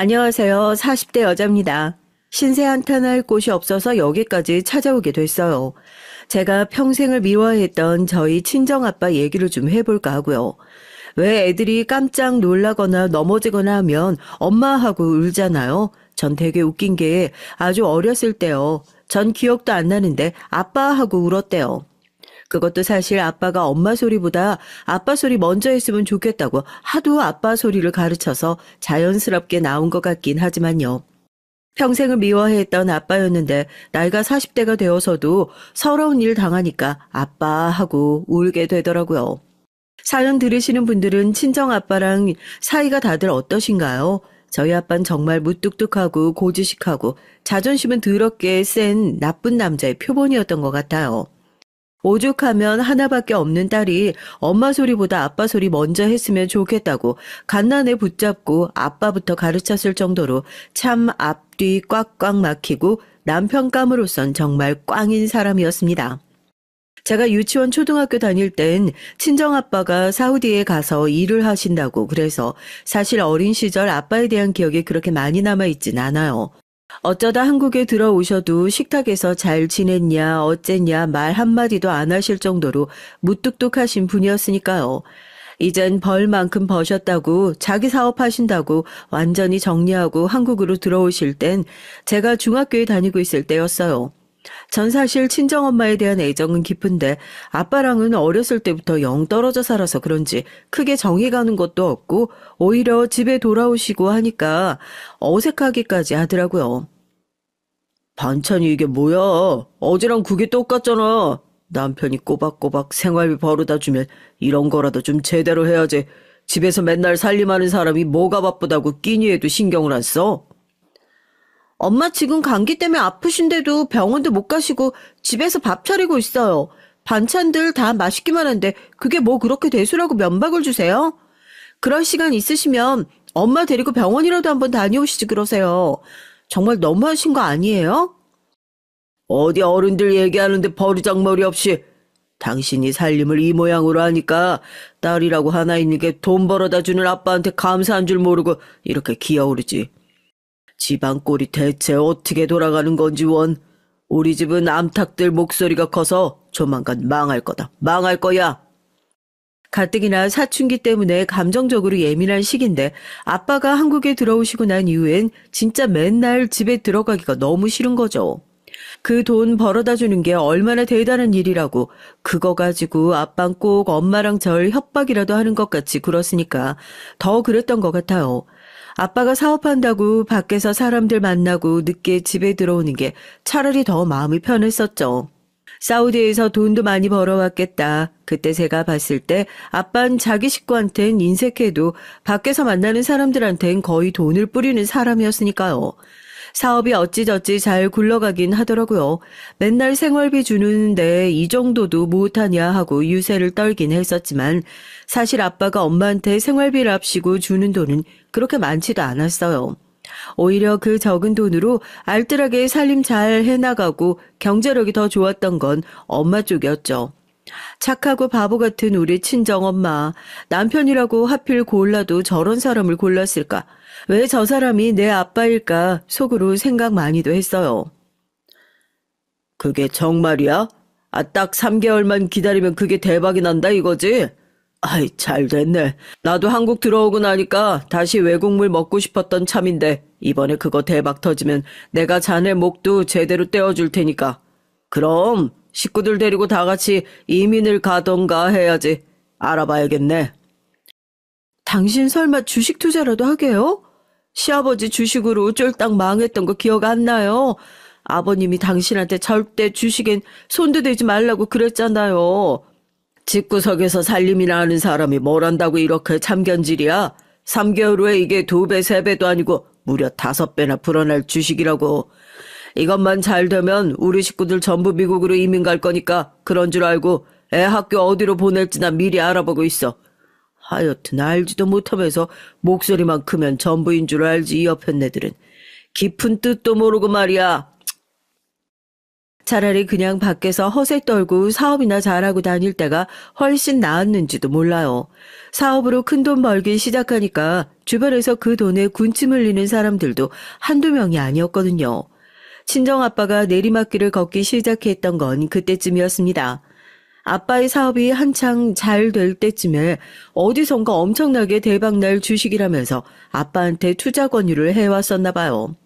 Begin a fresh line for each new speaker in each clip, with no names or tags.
안녕하세요. 40대 여자입니다. 신세 한탄할 곳이 없어서 여기까지 찾아오게 됐어요. 제가 평생을 미워했던 저희 친정아빠 얘기를 좀 해볼까 하고요. 왜 애들이 깜짝 놀라거나 넘어지거나 하면 엄마하고 울잖아요. 전 되게 웃긴 게 아주 어렸을 때요. 전 기억도 안 나는데 아빠하고 울었대요. 그것도 사실 아빠가 엄마 소리보다 아빠 소리 먼저 했으면 좋겠다고 하도 아빠 소리를 가르쳐서 자연스럽게 나온 것 같긴 하지만요. 평생을 미워했던 아빠였는데 나이가 40대가 되어서도 서러운 일 당하니까 아빠 하고 울게 되더라고요. 사연 들으시는 분들은 친정아빠랑 사이가 다들 어떠신가요? 저희 아빠는 정말 무뚝뚝하고 고지식하고 자존심은 더럽게 센 나쁜 남자의 표본이었던 것 같아요. 오죽하면 하나밖에 없는 딸이 엄마 소리보다 아빠 소리 먼저 했으면 좋겠다고 갓난에 붙잡고 아빠부터 가르쳤을 정도로 참 앞뒤 꽉꽉 막히고 남편감으로선 정말 꽝인 사람이었습니다. 제가 유치원 초등학교 다닐 땐 친정아빠가 사우디에 가서 일을 하신다고 그래서 사실 어린 시절 아빠에 대한 기억이 그렇게 많이 남아있진 않아요. 어쩌다 한국에 들어오셔도 식탁에서 잘 지냈냐, 어쨌냐 말 한마디도 안 하실 정도로 무뚝뚝하신 분이었으니까요. 이젠 벌만큼 버셨다고 자기 사업하신다고 완전히 정리하고 한국으로 들어오실 땐 제가 중학교에 다니고 있을 때였어요. 전 사실 친정엄마에 대한 애정은 깊은데 아빠랑은 어렸을 때부터 영 떨어져 살아서 그런지 크게 정이 가는 것도 없고 오히려 집에 돌아오시고 하니까 어색하기까지 하더라고요. 반찬이 이게 뭐야? 어제랑 그게 똑같잖아. 남편이 꼬박꼬박 생활비 벌어다 주면 이런 거라도 좀 제대로 해야지. 집에서 맨날 살림하는 사람이 뭐가 바쁘다고 끼니에도 신경을 안 써? 엄마 지금 감기 때문에 아프신데도 병원도 못 가시고 집에서 밥 차리고 있어요. 반찬들 다 맛있기만 한데 그게 뭐 그렇게 대수라고 면박을 주세요? 그럴 시간 있으시면 엄마 데리고 병원이라도 한번 다녀오시지 그러세요. 정말 너무하신 거 아니에요? 어디 어른들 얘기하는데 버르장머리 없이 당신이 살림을 이 모양으로 하니까 딸이라고 하나 있는 게 돈 벌어다 주는 아빠한테 감사한 줄 모르고 이렇게 기어오르지. 집안 꼴이 대체 어떻게 돌아가는 건지 원. 우리 집은 암탉들 목소리가 커서 조만간 망할 거다. 망할 거야. 가뜩이나 사춘기 때문에 감정적으로 예민한 시기인데 아빠가 한국에 들어오시고 난 이후엔 진짜 맨날 집에 들어가기가 너무 싫은 거죠. 그 돈 벌어다 주는 게 얼마나 대단한 일이라고 그거 가지고 아빤 꼭 엄마랑 절 협박이라도 하는 것 같이 굴었으니까 더 그랬던 것 같아요. 아빠가 사업한다고 밖에서 사람들 만나고 늦게 집에 들어오는 게 차라리 더 마음이 편했었죠. 사우디에서 돈도 많이 벌어왔겠다. 그때 제가 봤을 때 아빠는 자기 식구한텐 인색해도 밖에서 만나는 사람들한텐 거의 돈을 뿌리는 사람이었으니까요. 사업이 어찌저찌 잘 굴러가긴 하더라고요. 맨날 생활비 주는데 이 정도도 못하냐 하고 유세를 떨긴 했었지만 사실 아빠가 엄마한테 생활비를 합시고 주는 돈은 그렇게 많지도 않았어요. 오히려 그 적은 돈으로 알뜰하게 살림 잘 해나가고 경제력이 더 좋았던 건 엄마 쪽이었죠. 착하고 바보 같은 우리 친정엄마. 남편이라고 하필 골라도 저런 사람을 골랐을까? 왜 저 사람이 내 아빠일까? 속으로 생각 많이도 했어요. 그게 정말이야? 딱 3개월만 기다리면 그게 대박이 난다 이거지? 아이, 잘 됐네. 나도 한국 들어오고 나니까 다시 외국물 먹고 싶었던 참인데 이번에 그거 대박 터지면 내가 자네 목도 제대로 떼어줄 테니까. 그럼 식구들 데리고 다 같이 이민을 가던가 해야지. 알아봐야겠네. 당신 설마 주식 투자라도 하게요? 시아버지 주식으로 쫄딱 망했던 거 기억 안 나요? 아버님이 당신한테 절대 주식엔 손도 대지 말라고 그랬잖아요. 집구석에서 살림이나 하는 사람이 뭘 한다고 이렇게 참견질이야? 3개월 후에 이게 2배, 3배도 아니고 무려 5배나 불어날 주식이라고. 이것만 잘 되면 우리 식구들 전부 미국으로 이민 갈 거니까 그런 줄 알고 애 학교 어디로 보낼지 나 미리 알아보고 있어. 하여튼 알지도 못하면서 목소리만 크면 전부인 줄 알지 이 옆에 애들은. 깊은 뜻도 모르고 말이야. 차라리 그냥 밖에서 허세 떨고 사업이나 잘하고 다닐 때가 훨씬 나았는지도 몰라요. 사업으로 큰돈 벌기 시작하니까 주변에서 그 돈에 군침 흘리는 사람들도 한두 명이 아니었거든요. 친정아빠가 내리막길을 걷기 시작했던 건 그때쯤이었습니다. 아빠의 사업이 한창 잘 될 때쯤에 어디선가 엄청나게 대박날 주식이라면서 아빠한테 투자 권유를 해왔었나 봐요.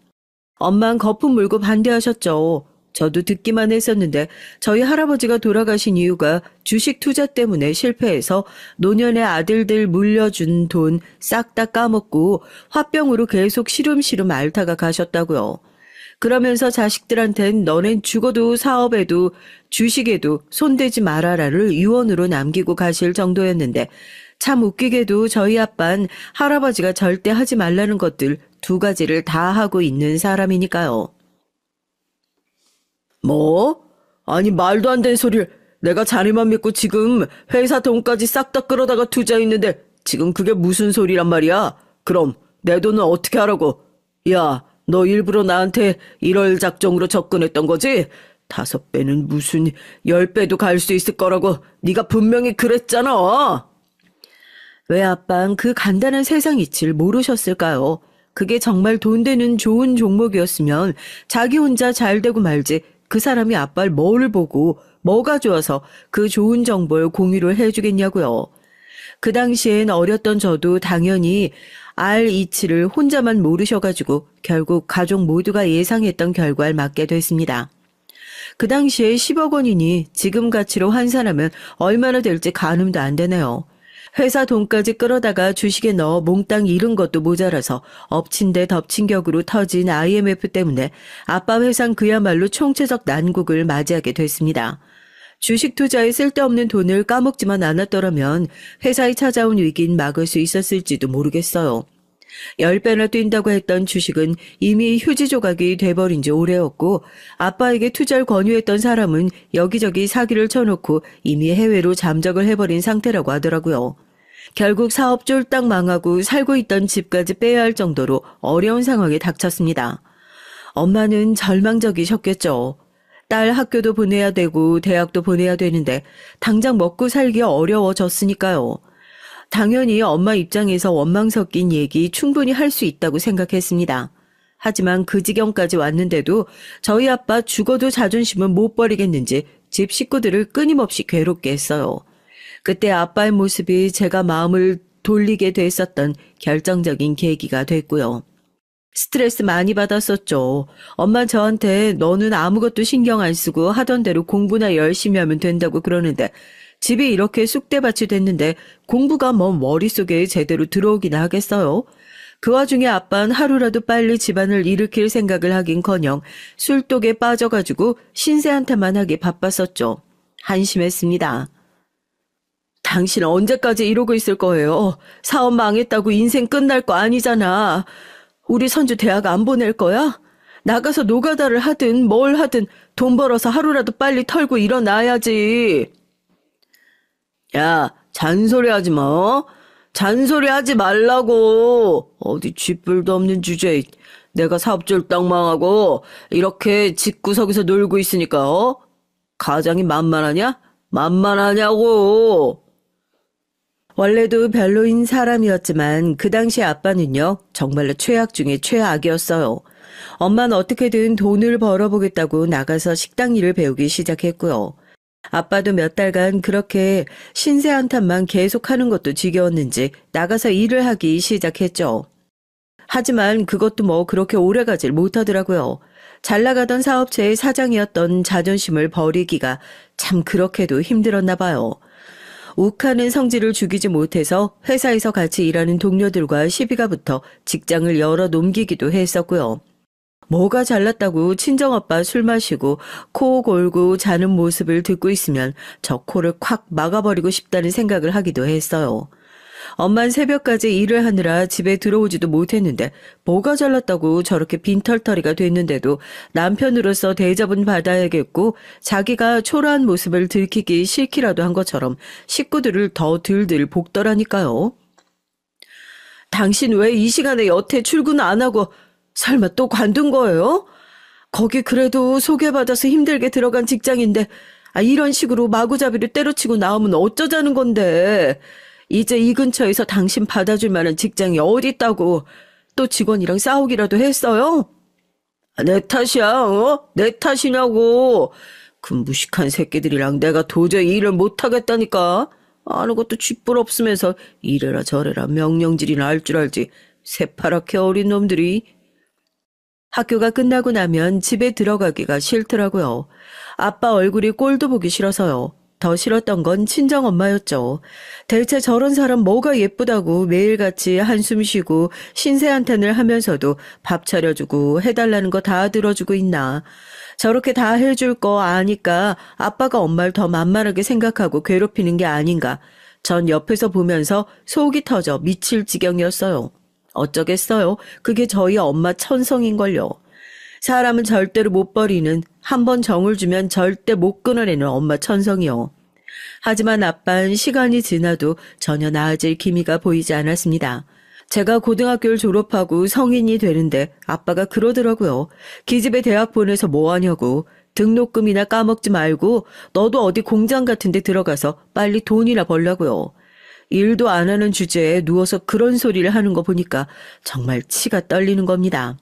엄만 거품 물고 반대하셨죠. 저도 듣기만 했었는데 저희 할아버지가 돌아가신 이유가 주식 투자 때문에 실패해서 노년의 아들들 물려준 돈 싹 다 까먹고 화병으로 계속 시름시름 앓다가 가셨다고요. 그러면서 자식들한텐 너넨 죽어도 사업에도 주식에도 손대지 말아라를 유언으로 남기고 가실 정도였는데 참 웃기게도 저희 아빤 할아버지가 절대 하지 말라는 것들 두 가지를 다 하고 있는 사람이니까요. 뭐? 아니 말도 안 되는 소리를 내가 자네만 믿고 지금 회사 돈까지 싹 다 끌어다가 투자했는데 지금 그게 무슨 소리란 말이야? 그럼 내 돈은 어떻게 하라고? 야, 너 일부러 나한테 이럴 작정으로 접근했던 거지? 5배는 무슨 10배도 갈 수 있을 거라고 네가 분명히 그랬잖아. 왜 아빤 그 간단한 세상 이치를 모르셨을까요? 그게 정말 돈 되는 좋은 종목이었으면 자기 혼자 잘 되고 말지 그 사람이 아빠를 뭘 보고 뭐가 좋아서 그 좋은 정보를 공유를 해주겠냐고요. 그 당시엔 어렸던 저도 당연히 알 이치를 혼자만 모르셔가지고 결국 가족 모두가 예상했던 결과를 맞게 됐습니다. 그 당시에 10억 원이니 지금 가치로 환산하면 얼마나 될지 가늠도 안 되네요. 회사 돈까지 끌어다가 주식에 넣어 몽땅 잃은 것도 모자라서 엎친 데 덮친 격으로 터진 IMF 때문에 아빠 회상 그야말로 총체적 난국을 맞이하게 됐습니다. 주식 투자에 쓸데없는 돈을 까먹지만 않았더라면 회사에 찾아온 위기는 막을 수 있었을지도 모르겠어요. 10배나 뛴다고 했던 주식은 이미 휴지 조각이 돼버린 지 오래였고 아빠에게 투자를 권유했던 사람은 여기저기 사기를 쳐놓고 이미 해외로 잠적을 해버린 상태라고 하더라고요. 결국 사업 쫄딱 망하고 살고 있던 집까지 빼야 할 정도로 어려운 상황에 닥쳤습니다. 엄마는 절망적이셨겠죠. 딸 학교도 보내야 되고 대학도 보내야 되는데 당장 먹고 살기 어려워졌으니까요. 당연히 엄마 입장에서 원망 섞인 얘기 충분히 할 수 있다고 생각했습니다. 하지만 그 지경까지 왔는데도 저희 아빠 죽어도 자존심은 못 버리겠는지 집 식구들을 끊임없이 괴롭게 했어요. 그때 아빠의 모습이 제가 마음을 돌리게 됐었던 결정적인 계기가 됐고요. 스트레스 많이 받았었죠. 엄마 저한테 너는 아무것도 신경 안 쓰고 하던 대로 공부나 열심히 하면 된다고 그러는데 집이 이렇게 쑥대밭이 됐는데 공부가 뭐 머릿속에 제대로 들어오기나 하겠어요? 그 와중에 아빠는 하루라도 빨리 집안을 일으킬 생각을 하긴커녕 술독에 빠져가지고 신세한테만 하기 바빴었죠. 한심했습니다. 당신 언제까지 이러고 있을 거예요? 사업 망했다고 인생 끝날 거 아니잖아. 우리 선주 대학 안 보낼 거야? 나가서 노가다를 하든 뭘 하든 돈 벌어서 하루라도 빨리 털고 일어나야지. 야, 잔소리 하지 마. 잔소리 하지 말라고. 어디 쥐뿔도 없는 주제에 내가 사업 쫄딱 망하고 이렇게 집구석에서 놀고 있으니까 가장이 만만하냐? 만만하냐고. 원래도 별로인 사람이었지만 그 당시 아빠는요 정말로 최악 중에 최악이었어요. 엄마는 어떻게든 돈을 벌어보겠다고 나가서 식당 일을 배우기 시작했고요. 아빠도 몇 달간 그렇게 신세 한탄만 계속하는 것도 지겨웠는지 나가서 일을 하기 시작했죠. 하지만 그것도 뭐 그렇게 오래가질 못하더라고요. 잘 나가던 사업체의 사장이었던 자존심을 버리기가 참 그렇게도 힘들었나 봐요. 욱하는 성질을 죽이지 못해서 회사에서 같이 일하는 동료들과 시비가 붙어 직장을 열어 넘기기도 했었고요. 뭐가 잘났다고 친정아빠 술 마시고 코 골고 자는 모습을 듣고 있으면 저 코를 콱 막아버리고 싶다는 생각을 하기도 했어요. 엄만 새벽까지 일을 하느라 집에 들어오지도 못했는데 뭐가 잘났다고 저렇게 빈털터리가 됐는데도 남편으로서 대접은 받아야겠고 자기가 초라한 모습을 들키기 싫기라도 한 것처럼 식구들을 더 들들 볶더라니까요. 당신 왜 이 시간에 여태 출근 안 하고 설마 또 관둔 거예요? 거기 그래도 소개받아서 힘들게 들어간 직장인데 이런 식으로 마구잡이로 때려치고 나오면 어쩌자는 건데. 이제 이 근처에서 당신 받아줄 만한 직장이 어디 있다고. 또 직원이랑 싸우기라도 했어요? 내 탓이야, 어? 내 탓이냐고. 그 무식한 새끼들이랑 내가 도저히 일을 못하겠다니까. 아는 것도 쥐뿔 없으면서 이래라 저래라 명령질이나 할 줄 알지. 새파랗게 어린 놈들이. 학교가 끝나고 나면 집에 들어가기가 싫더라고요. 아빠 얼굴이 꼴도 보기 싫어서요. 더 싫었던 건 친정엄마였죠. 대체 저런 사람 뭐가 예쁘다고 매일같이 한숨 쉬고 신세한탄을 하면서도 밥 차려주고 해달라는 거 다 들어주고 있나. 저렇게 다 해줄 거 아니까 아빠가 엄마를 더 만만하게 생각하고 괴롭히는 게 아닌가. 전 옆에서 보면서 속이 터져 미칠 지경이었어요. 어쩌겠어요. 그게 저희 엄마 천성인걸요. 사람은 절대로 못 버리는, 한 번 정을 주면 절대 못 끊어내는 엄마 천성이요. 하지만 아빠는 시간이 지나도 전혀 나아질 기미가 보이지 않았습니다. 제가 고등학교를 졸업하고 성인이 되는데 아빠가 그러더라고요. 기집애 대학 보내서 뭐 하냐고. 등록금이나 까먹지 말고 너도 어디 공장 같은 데 들어가서 빨리 돈이나 벌라고요. 일도 안 하는 주제에 누워서 그런 소리를 하는 거 보니까 정말 치가 떨리는 겁니다.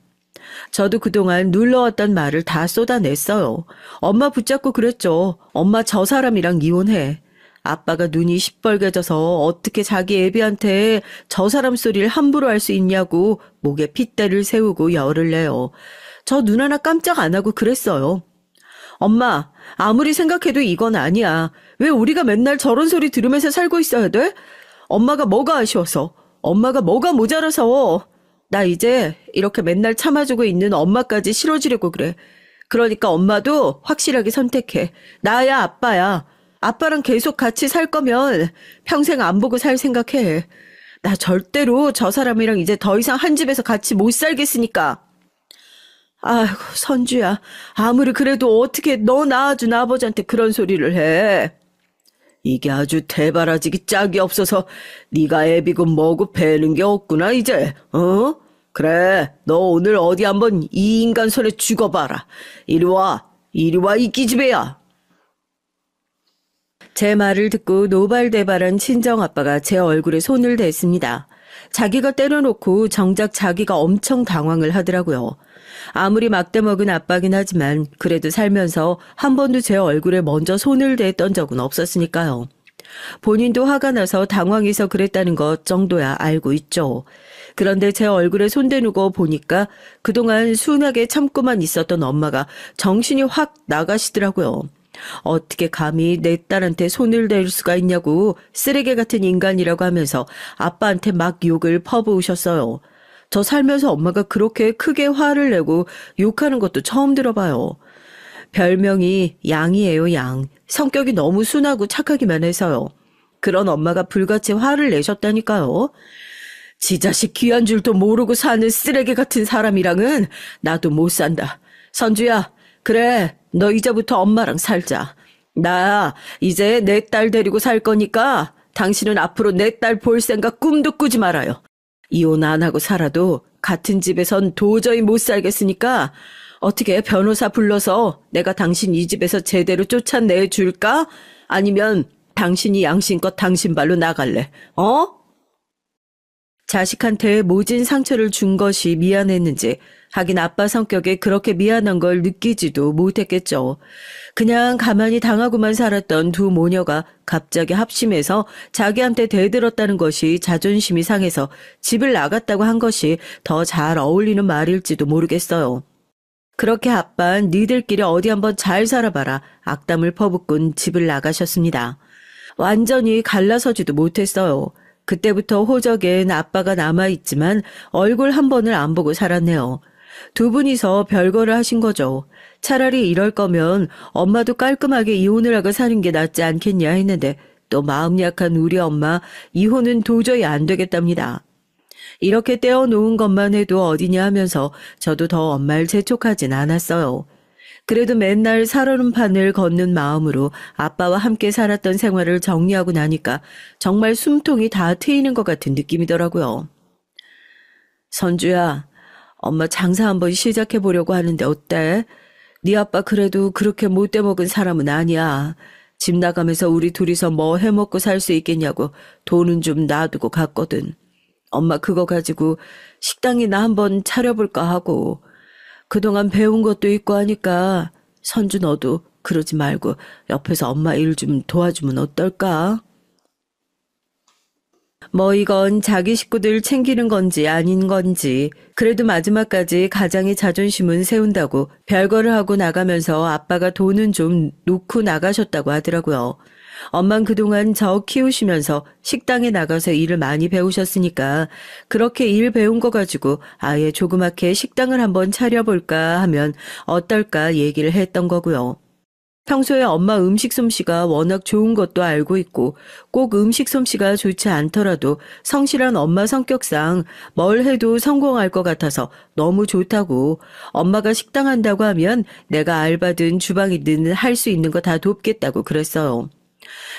저도 그동안 눌러왔던 말을 다 쏟아냈어요. 엄마 붙잡고 그랬죠. 엄마 저 사람이랑 이혼해. 아빠가 눈이 시뻘개져서 어떻게 자기 애비한테 저 사람 소리를 함부로 할 수 있냐고 목에 핏대를 세우고 열을 내요. 저 눈 하나 깜짝 안 하고 그랬어요. 엄마, 아무리 생각해도 이건 아니야. 왜 우리가 맨날 저런 소리 들으면서 살고 있어야 돼? 엄마가 뭐가 아쉬워서, 엄마가 뭐가 모자라서. 나 이제 이렇게 맨날 참아주고 있는 엄마까지 싫어지려고 그래. 그러니까 엄마도 확실하게 선택해. 나야 아빠야. 아빠랑 계속 같이 살 거면 평생 안 보고 살 생각해. 나 절대로 저 사람이랑 이제 더 이상 한 집에서 같이 못 살겠으니까. 아이고 선주야. 아무리 그래도 어떻게 너 낳아준 아버지한테 그런 소리를 해. 이게 아주 대바라지기 짝이 없어서 네가 애비고 뭐고 배는 게 없구나 이제. 어? 그래, 너 오늘 어디 한번 이 인간 손에 죽어봐라. 이리 와 이 기집애야. 제 말을 듣고 노발대발한 친정아빠가 제 얼굴에 손을 댔습니다. 자기가 때려놓고 정작 자기가 엄청 당황을 하더라고요. 아무리 막대먹은 아빠긴 하지만 그래도 살면서 한 번도 제 얼굴에 먼저 손을 댔던 적은 없었으니까요. 본인도 화가 나서 당황해서 그랬다는 것 정도야 알고 있죠. 그런데 제 얼굴에 손대는 거 보니까 그동안 순하게 참고만 있었던 엄마가 정신이 확 나가시더라고요. 어떻게 감히 내 딸한테 손을 댈 수가 있냐고 쓰레기 같은 인간이라고 하면서 아빠한테 막 욕을 퍼부으셨어요. 저 살면서 엄마가 그렇게 크게 화를 내고 욕하는 것도 처음 들어봐요. 별명이 양이에요, 양. 성격이 너무 순하고 착하기만 해서요. 그런 엄마가 불같이 화를 내셨다니까요. 지 자식 귀한 줄도 모르고 사는 쓰레기 같은 사람이랑은 나도 못 산다. 선주야, 그래, 너 이제부터 엄마랑 살자. 나 이제 내 딸 데리고 살 거니까 당신은 앞으로 내 딸 볼 생각 꿈도 꾸지 말아요. 이혼 안 하고 살아도 같은 집에선 도저히 못 살겠으니까 어떻게 변호사 불러서 내가 당신 이 집에서 제대로 쫓아내줄까? 아니면 당신이 양심껏 당신 발로 나갈래? 어? 자식한테 모진 상처를 준 것이 미안했는지 하긴 아빠 성격에 그렇게 미안한 걸 느끼지도 못했겠죠. 그냥 가만히 당하고만 살았던 두 모녀가 갑자기 합심해서 자기한테 대들었다는 것이 자존심이 상해서 집을 나갔다고 한 것이 더 잘 어울리는 말일지도 모르겠어요. 그렇게 아빠는 니들끼리 어디 한번 잘 살아봐라 악담을 퍼붓곤 집을 나가셨습니다. 완전히 갈라서지도 못했어요. 그때부터 호적엔 아빠가 남아있지만 얼굴 한 번을 안 보고 살았네요. 두 분이서 별거를 하신 거죠. 차라리 이럴 거면 엄마도 깔끔하게 이혼을 하고 사는 게 낫지 않겠냐 했는데 또 마음 약한 우리 엄마 이혼은 도저히 안 되겠답니다. 이렇게 떼어놓은 것만 해도 어디냐 하면서 저도 더 엄마를 재촉하진 않았어요. 그래도 맨날 살얼음판을 걷는 마음으로 아빠와 함께 살았던 생활을 정리하고 나니까 정말 숨통이 다 트이는 것 같은 느낌이더라고요. 선주야, 엄마 장사 한번 시작해 보려고 하는데 어때? 네 아빠 그래도 그렇게 못돼 먹은 사람은 아니야. 집 나가면서 우리 둘이서 뭐 해먹고 살 수 있겠냐고 돈은 좀 놔두고 갔거든. 엄마 그거 가지고 식당이나 한번 차려볼까 하고. 그동안 배운 것도 있고 하니까 선주 너도 그러지 말고 옆에서 엄마 일 좀 도와주면 어떨까? 뭐 이건 자기 식구들 챙기는 건지 아닌 건지 그래도 마지막까지 가장의 자존심은 세운다고 별거를 하고 나가면서 아빠가 돈은 좀 놓고 나가셨다고 하더라고요. 엄만 그동안 저 키우시면서 식당에 나가서 일을 많이 배우셨으니까 그렇게 일 배운 거 가지고 아예 조그맣게 식당을 한번 차려볼까 하면 어떨까 얘기를 했던 거고요. 평소에 엄마 음식 솜씨가 워낙 좋은 것도 알고 있고 꼭 음식 솜씨가 좋지 않더라도 성실한 엄마 성격상 뭘 해도 성공할 것 같아서 너무 좋다고 엄마가 식당 한다고 하면 내가 알바든 주방이든 할 수 있는 거 다 돕겠다고 그랬어요.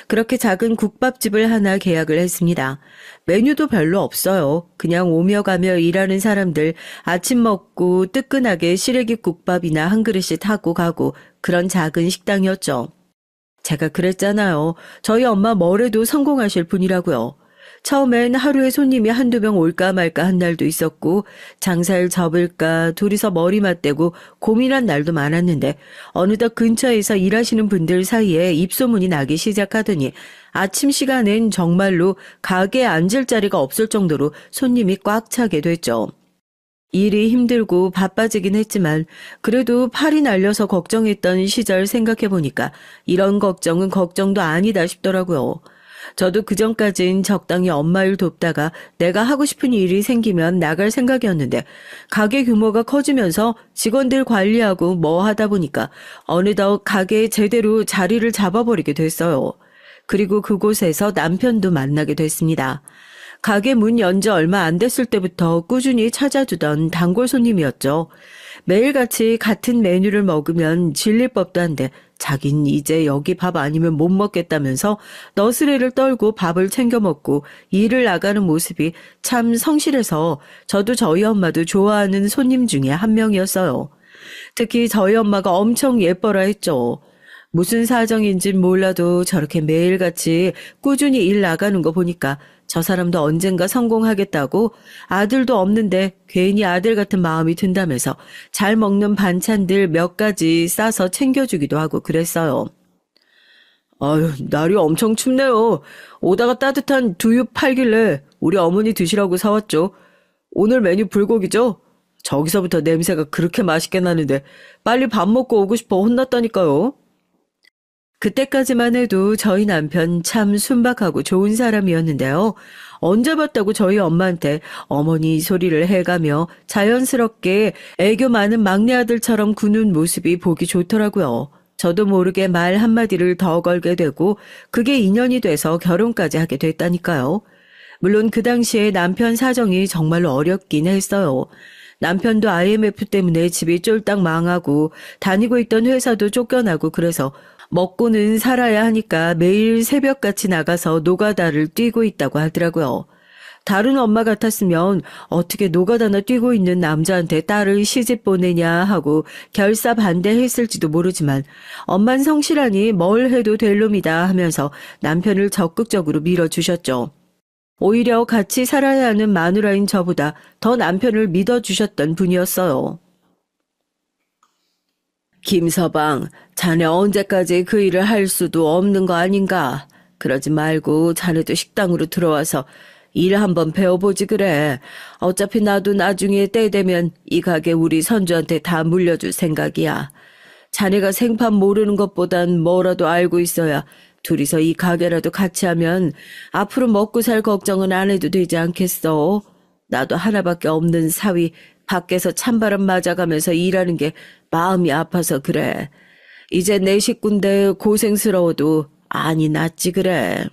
그렇게 작은 국밥집을 하나 계약을 했습니다. 메뉴도 별로 없어요. 그냥 오며 가며 일하는 사람들 아침 먹고 뜨끈하게 시래기 국밥이나 한 그릇씩 하고 가고 그런 작은 식당이었죠. 제가 그랬잖아요. 저희 엄마 뭐래도 성공하실 분이라고요. 처음엔 하루에 손님이 한두 명 올까 말까 한 날도 있었고 장사를 접을까 둘이서 머리 맞대고 고민한 날도 많았는데 어느덧 근처에서 일하시는 분들 사이에 입소문이 나기 시작하더니 아침 시간엔 정말로 가게에 앉을 자리가 없을 정도로 손님이 꽉 차게 됐죠. 일이 힘들고 바빠지긴 했지만 그래도 팔이 날려서 걱정했던 시절 생각해보니까 이런 걱정은 걱정도 아니다 싶더라고요. 저도 그전까진 적당히 엄마 일 돕다가 내가 하고 싶은 일이 생기면 나갈 생각이었는데 가게 규모가 커지면서 직원들 관리하고 뭐 하다 보니까 어느덧 가게에 제대로 자리를 잡아버리게 됐어요. 그리고 그곳에서 남편도 만나게 됐습니다. 가게 문 연지 얼마 안 됐을 때부터 꾸준히 찾아주던 단골 손님이었죠. 매일같이 같은 메뉴를 먹으면 질릴 법도 한데 자긴 이제 여기 밥 아니면 못 먹겠다면서 너스레를 떨고 밥을 챙겨 먹고 일을 나가는 모습이 참 성실해서 저도 저희 엄마도 좋아하는 손님 중에 한 명이었어요. 특히 저희 엄마가 엄청 예뻐라 했죠. 무슨 사정인진 몰라도 저렇게 매일같이 꾸준히 일 나가는 거 보니까 저 사람도 언젠가 성공하겠다고 아들도 없는데 괜히 아들 같은 마음이 든다면서 잘 먹는 반찬들 몇 가지 싸서 챙겨주기도 하고 그랬어요. 아유, 날이 엄청 춥네요. 오다가 따뜻한 두유 팔길래 우리 어머니 드시라고 사왔죠. 오늘 메뉴 불고기죠? 저기서부터 냄새가 그렇게 맛있게 나는데 빨리 밥 먹고 오고 싶어 혼났다니까요. 그때까지만 해도 저희 남편 참 순박하고 좋은 사람이었는데요. 언제 봤다고 저희 엄마한테 어머니 소리를 해가며 자연스럽게 애교 많은 막내 아들처럼 구는 모습이 보기 좋더라고요. 저도 모르게 말 한마디를 더 걸게 되고 그게 인연이 돼서 결혼까지 하게 됐다니까요. 물론 그 당시에 남편 사정이 정말로 어렵긴 했어요. 남편도 IMF 때문에 집이 쫄딱 망하고 다니고 있던 회사도 쫓겨나고 그래서 먹고는 살아야 하니까 매일 새벽같이 나가서 노가다를 뛰고 있다고 하더라고요. 다른 엄마 같았으면 어떻게 노가다나 뛰고 있는 남자한테 딸을 시집 보내냐 하고 결사 반대했을지도 모르지만 엄만 성실하니 뭘 해도 될 놈이다 하면서 남편을 적극적으로 밀어주셨죠. 오히려 같이 살아야 하는 마누라인 저보다 더 남편을 믿어주셨던 분이었어요. 김서방, 자네 언제까지 그 일을 할 수도 없는 거 아닌가? 그러지 말고 자네도 식당으로 들어와서 일 한번 배워보지 그래. 어차피 나도 나중에 때 되면 이 가게 우리 선주한테 다 물려줄 생각이야. 자네가 생판 모르는 것보단 뭐라도 알고 있어야 둘이서 이 가게라도 같이 하면 앞으로 먹고 살 걱정은 안 해도 되지 않겠어? 나도 하나밖에 없는 사위 밖에서 찬바람 맞아가면서 일하는 게 마음이 아파서 그래. 이제 내 식구인데 고생스러워도 아니 낫지 그래.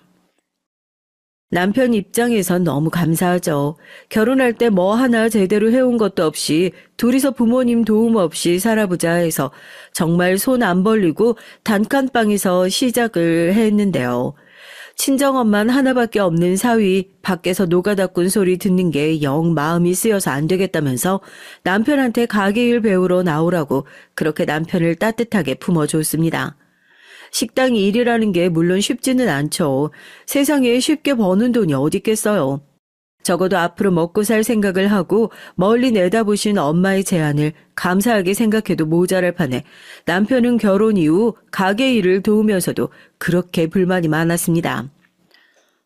남편 입장에선 너무 감사하죠. 결혼할 때 뭐 하나 제대로 해온 것도 없이 둘이서 부모님 도움 없이 살아보자 해서 정말 손 안 벌리고 단칸방에서 시작을 했는데요. 친정엄만 하나밖에 없는 사위 밖에서 노가다꾼 소리 듣는 게 영 마음이 쓰여서 안 되겠다면서 남편한테 가게일 배우러 나오라고 그렇게 남편을 따뜻하게 품어줬습니다. 식당 일이라는 게 물론 쉽지는 않죠. 세상에 쉽게 버는 돈이 어디 있겠어요. 적어도 앞으로 먹고 살 생각을 하고 멀리 내다보신 엄마의 제안을 감사하게 생각해도 모자랄 판에 남편은 결혼 이후 가게 일을 도우면서도 그렇게 불만이 많았습니다.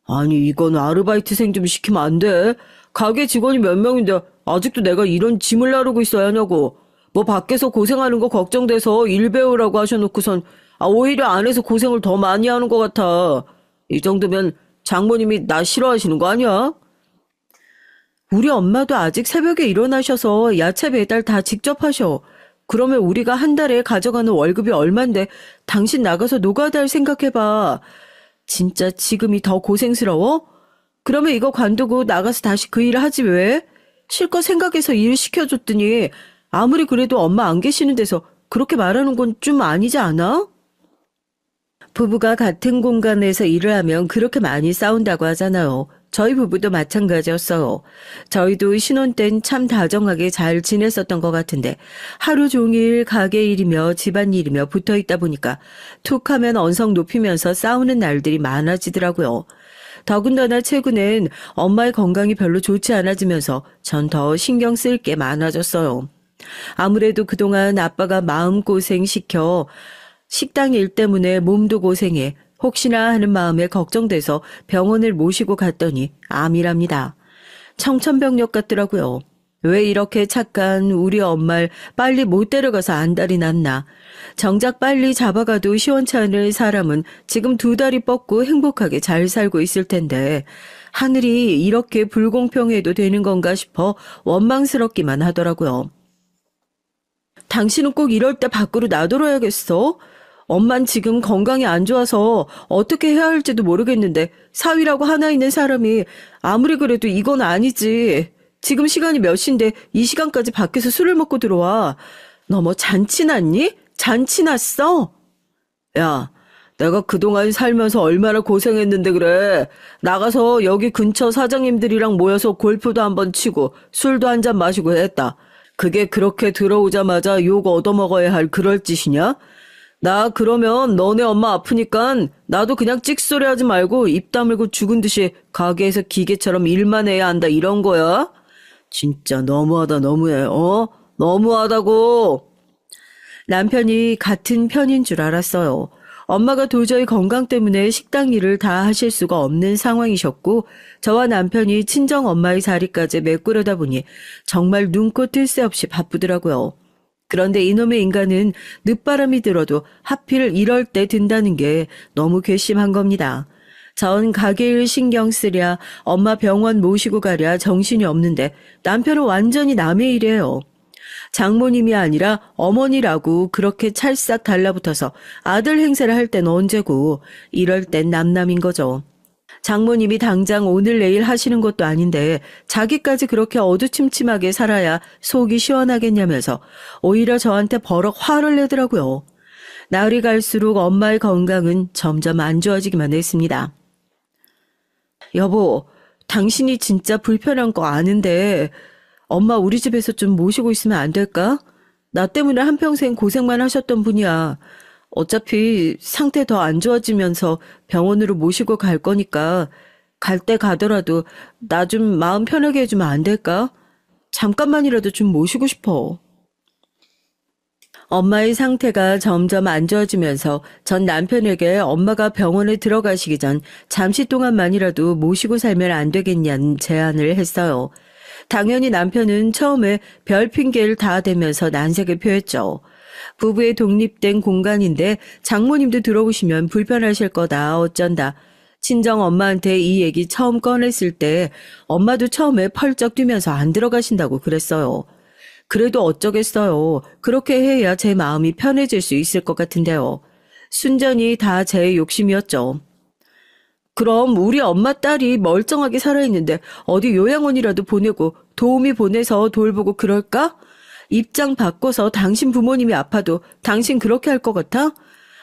아니 이건 아르바이트생 좀 시키면 안 돼? 가게 직원이 몇 명인데 아직도 내가 이런 짐을 나르고 있어야 하냐고. 뭐 밖에서 고생하는 거 걱정돼서 일 배우라고 하셔놓고선 오히려 안에서 고생을 더 많이 하는 것 같아. 이 정도면 장모님이 나 싫어하시는 거 아니야? 우리 엄마도 아직 새벽에 일어나셔서 야채 배달 다 직접 하셔. 그러면 우리가 한 달에 가져가는 월급이 얼만데 당신 나가서 노가다 할 생각해봐. 진짜 지금이 더 고생스러워? 그러면 이거 관두고 나가서 다시 그 일을 하지 왜? 실컷 생각해서 일 시켜줬더니 아무리 그래도 엄마 안 계시는 데서 그렇게 말하는 건 좀 아니지 않아? 부부가 같은 공간에서 일을 하면 그렇게 많이 싸운다고 하잖아요. 저희 부부도 마찬가지였어요. 저희도 신혼 땐 참 다정하게 잘 지냈었던 것 같은데 하루 종일 가게 일이며 집안일이며 붙어있다 보니까 툭 하면 언성 높이면서 싸우는 날들이 많아지더라고요. 더군다나 최근엔 엄마의 건강이 별로 좋지 않아지면서 전 더 신경 쓸 게 많아졌어요. 아무래도 그동안 아빠가 마음고생 시켜 식당 일 때문에 몸도 고생해 혹시나 하는 마음에 걱정돼서 병원을 모시고 갔더니 암이랍니다. 청천벽력 같더라고요. 왜 이렇게 착한 우리 엄마를 빨리 못 데려가서 안달이 났나. 정작 빨리 잡아가도 시원찮을 사람은 지금 2다리 뻗고 행복하게 잘 살고 있을 텐데 하늘이 이렇게 불공평해도 되는 건가 싶어 원망스럽기만 하더라고요. 당신은 꼭 이럴 때 밖으로 나돌아야겠어? 엄만 지금 건강이 안 좋아서 어떻게 해야 할지도 모르겠는데 사위라고 하나 있는 사람이 아무리 그래도 이건 아니지. 지금 시간이 몇 시인데 이 시간까지 밖에서 술을 먹고 들어와. 너 뭐 잔치 났니? 잔치 났어? 야, 내가 그동안 살면서 얼마나 고생했는데 그래. 나가서 여기 근처 사장님들이랑 모여서 골프도 한번 치고 술도 한잔 마시고 했다. 그게 그렇게 들어오자마자 욕 얻어먹어야 할 그럴 짓이냐? 나 그러면 너네 엄마 아프니까 나도 그냥 찍소리 하지 말고 입 다물고 죽은 듯이 가게에서 기계처럼 일만 해야 한다 이런 거야? 진짜 너무하다 너무해. 너무하다고. 남편이 같은 편인 줄 알았어요. 엄마가 도저히 건강 때문에 식당 일을 다 하실 수가 없는 상황이셨고 저와 남편이 친정 엄마의 자리까지 메꾸려다 보니 정말 눈코 뜰 새 없이 바쁘더라고요. 그런데 이놈의 인간은 늦바람이 들어도 하필 이럴 때 든다는 게 너무 괘씸한 겁니다. 전 가게일 신경 쓰랴 엄마 병원 모시고 가랴 정신이 없는데 남편은 완전히 남의 일이에요. 장모님이 아니라 어머니라고 그렇게 찰싹 달라붙어서 아들 행세를 할 땐 언제고 이럴 땐 남남인 거죠. 장모님이 당장 오늘 내일 하시는 것도 아닌데 자기까지 그렇게 어두침침하게 살아야 속이 시원하겠냐면서 오히려 저한테 버럭 화를 내더라고요. 날이 갈수록 엄마의 건강은 점점 안 좋아지기만 했습니다. 여보, 당신이 진짜 불편한 거 아는데 엄마 우리 집에서 좀 모시고 있으면 안 될까? 나 때문에 한평생 고생만 하셨던 분이야. 어차피 상태 더 안 좋아지면서 병원으로 모시고 갈 거니까 갈 때 가더라도 나 좀 마음 편하게 해주면 안 될까? 잠깐만이라도 좀 모시고 싶어. 엄마의 상태가 점점 안 좋아지면서 전 남편에게 엄마가 병원에 들어가시기 전 잠시 동안만이라도 모시고 살면 안 되겠냐는 제안을 했어요. 당연히 남편은 처음에 별 핑계를 다 대면서 난색을 표했죠. 부부의 독립된 공간인데 장모님도 들어오시면 불편하실 거다 어쩐다. 친정 엄마한테 이 얘기 처음 꺼냈을 때 엄마도 처음에 펄쩍 뛰면서 안 들어가신다고 그랬어요. 그래도 어쩌겠어요. 그렇게 해야 제 마음이 편해질 수 있을 것 같은데요. 순전히 다 제 욕심이었죠. 그럼 우리 엄마 딸이 멀쩡하게 살아있는데 어디 요양원이라도 보내고 도우미 보내서 돌보고 그럴까? 입장 바꿔서 당신 부모님이 아파도 당신 그렇게 할 것 같아?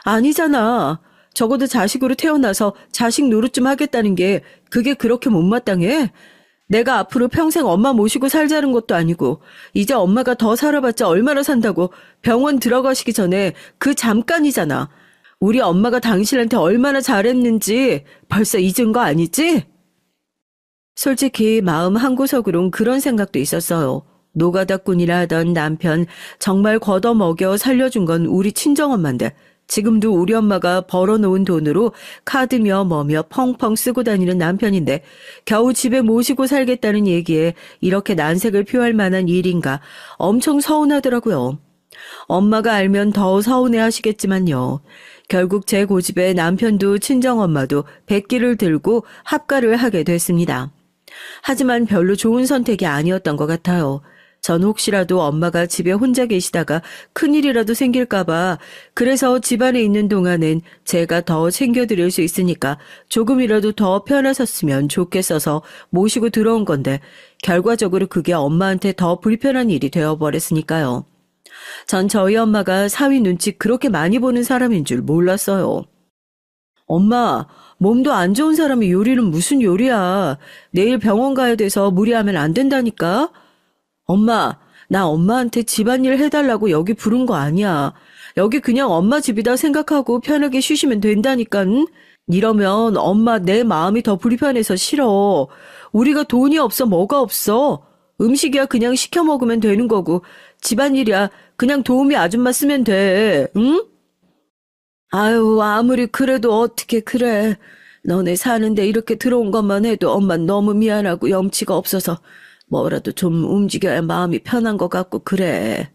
아니잖아. 적어도 자식으로 태어나서 자식 노릇 좀 하겠다는 게 그게 그렇게 못마땅해? 내가 앞으로 평생 엄마 모시고 살자는 것도 아니고 이제 엄마가 더 살아봤자 얼마나 산다고 병원 들어가시기 전에 그 잠깐이잖아. 우리 엄마가 당신한테 얼마나 잘했는지 벌써 잊은 거 아니지? 솔직히 마음 한구석으론 그런 생각도 있었어요. 노가다꾼이라 하던 남편 정말 걷어먹여 살려준 건 우리 친정엄마인데 지금도 우리 엄마가 벌어놓은 돈으로 카드며 뭐며 펑펑 쓰고 다니는 남편인데 겨우 집에 모시고 살겠다는 얘기에 이렇게 난색을 표할 만한 일인가 엄청 서운하더라고요. 엄마가 알면 더 서운해 하시겠지만요. 결국 제 고집에 남편도 친정엄마도 백기를 들고 합가를 하게 됐습니다. 하지만 별로 좋은 선택이 아니었던 것 같아요. 전 혹시라도 엄마가 집에 혼자 계시다가 큰일이라도 생길까봐 그래서 집안에 있는 동안은 제가 더 챙겨드릴 수 있으니까 조금이라도 더 편하셨으면 좋겠어서 모시고 들어온 건데 결과적으로 그게 엄마한테 더 불편한 일이 되어버렸으니까요. 전 저희 엄마가 사위 눈치 그렇게 많이 보는 사람인 줄 몰랐어요. 엄마, 몸도 안 좋은 사람이 요리는 무슨 요리야. 내일 병원 가야 돼서 무리하면 안 된다니까. 엄마, 나 엄마한테 집안일 해달라고 여기 부른 거 아니야. 여기 그냥 엄마 집이다 생각하고 편하게 쉬시면 된다니까. 이러면 엄마 내 마음이 더 불편해서 싫어. 우리가 돈이 없어 뭐가 없어. 음식이야 그냥 시켜 먹으면 되는 거고 집안일이야 그냥 도우미 아줌마 쓰면 돼. 응? 아유, 아무리 그래도 어떻게 그래. 너네 사는데 이렇게 들어온 것만 해도 엄마 너무 미안하고 염치가 없어서 뭐라도 좀 움직여야 마음이 편한 것 같고 그래.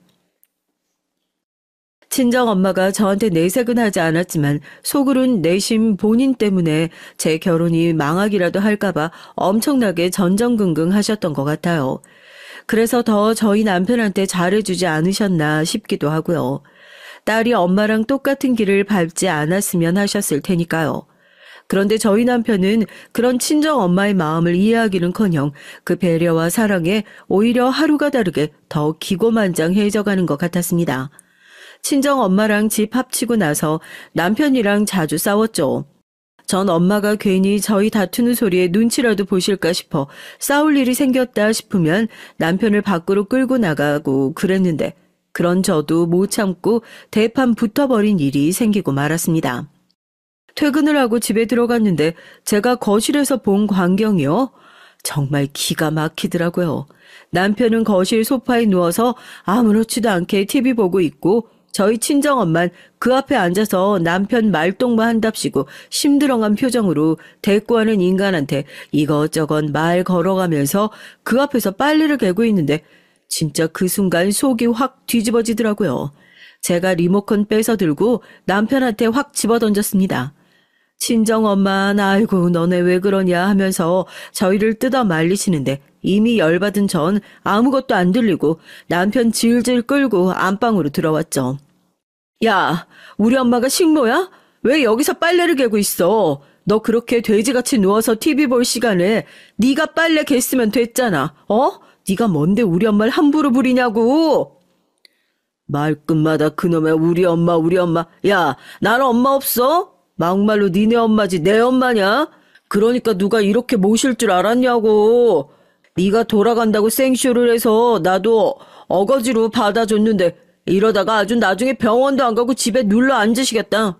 친정엄마가 저한테 내색은 하지 않았지만 속으론 내심 본인 때문에 제 결혼이 망하기라도 할까봐 엄청나게 전전긍긍 하셨던 것 같아요. 그래서 더 저희 남편한테 잘해주지 않으셨나 싶기도 하고요. 딸이 엄마랑 똑같은 길을 밟지 않았으면 하셨을 테니까요. 그런데 저희 남편은 그런 친정엄마의 마음을 이해하기는커녕 그 배려와 사랑에 오히려 하루가 다르게 더 기고만장해져가는 것 같았습니다. 친정엄마랑 집 합치고 나서 남편이랑 자주 싸웠죠. 전 엄마가 괜히 저희 다투는 소리에 눈치라도 보실까 싶어 싸울 일이 생겼다 싶으면 남편을 밖으로 끌고 나가고 그랬는데 그런 저도 못 참고 대판 붙어버린 일이 생기고 말았습니다. 퇴근을 하고 집에 들어갔는데 제가 거실에서 본 광경이요. 정말 기가 막히더라고요. 남편은 거실 소파에 누워서 아무렇지도 않게 TV 보고 있고 저희 친정엄만 그 앞에 앉아서 남편 말동무 한답시고 심드렁한 표정으로 대꾸하는 인간한테 이것저것 말 걸어가면서 그 앞에서 빨래를 개고 있는데 진짜 그 순간 속이 확 뒤집어지더라고요. 제가 리모컨 뺏어 들고 남편한테 확 집어던졌습니다. 친정엄마, 아이고 너네 왜 그러냐 하면서 저희를 뜯어 말리시는데 이미 열받은 전 아무것도 안 들리고 남편 질질 끌고 안방으로 들어왔죠. 야, 우리 엄마가 식모야? 왜 여기서 빨래를 개고 있어? 너 그렇게 돼지같이 누워서 TV 볼 시간에 네가 빨래 갰으면 됐잖아. 네가 뭔데 우리 엄마를 함부로 부리냐고. 말끝마다 그놈의 우리 엄마. 야, 나는 엄마 없어? 막말로 니네 엄마지 내 엄마냐? 그러니까 누가 이렇게 모실 줄 알았냐고. 네가 돌아간다고 생쇼를 해서 나도 어거지로 받아줬는데 이러다가 아주 나중에 병원도 안 가고 집에 눌러 앉으시겠다.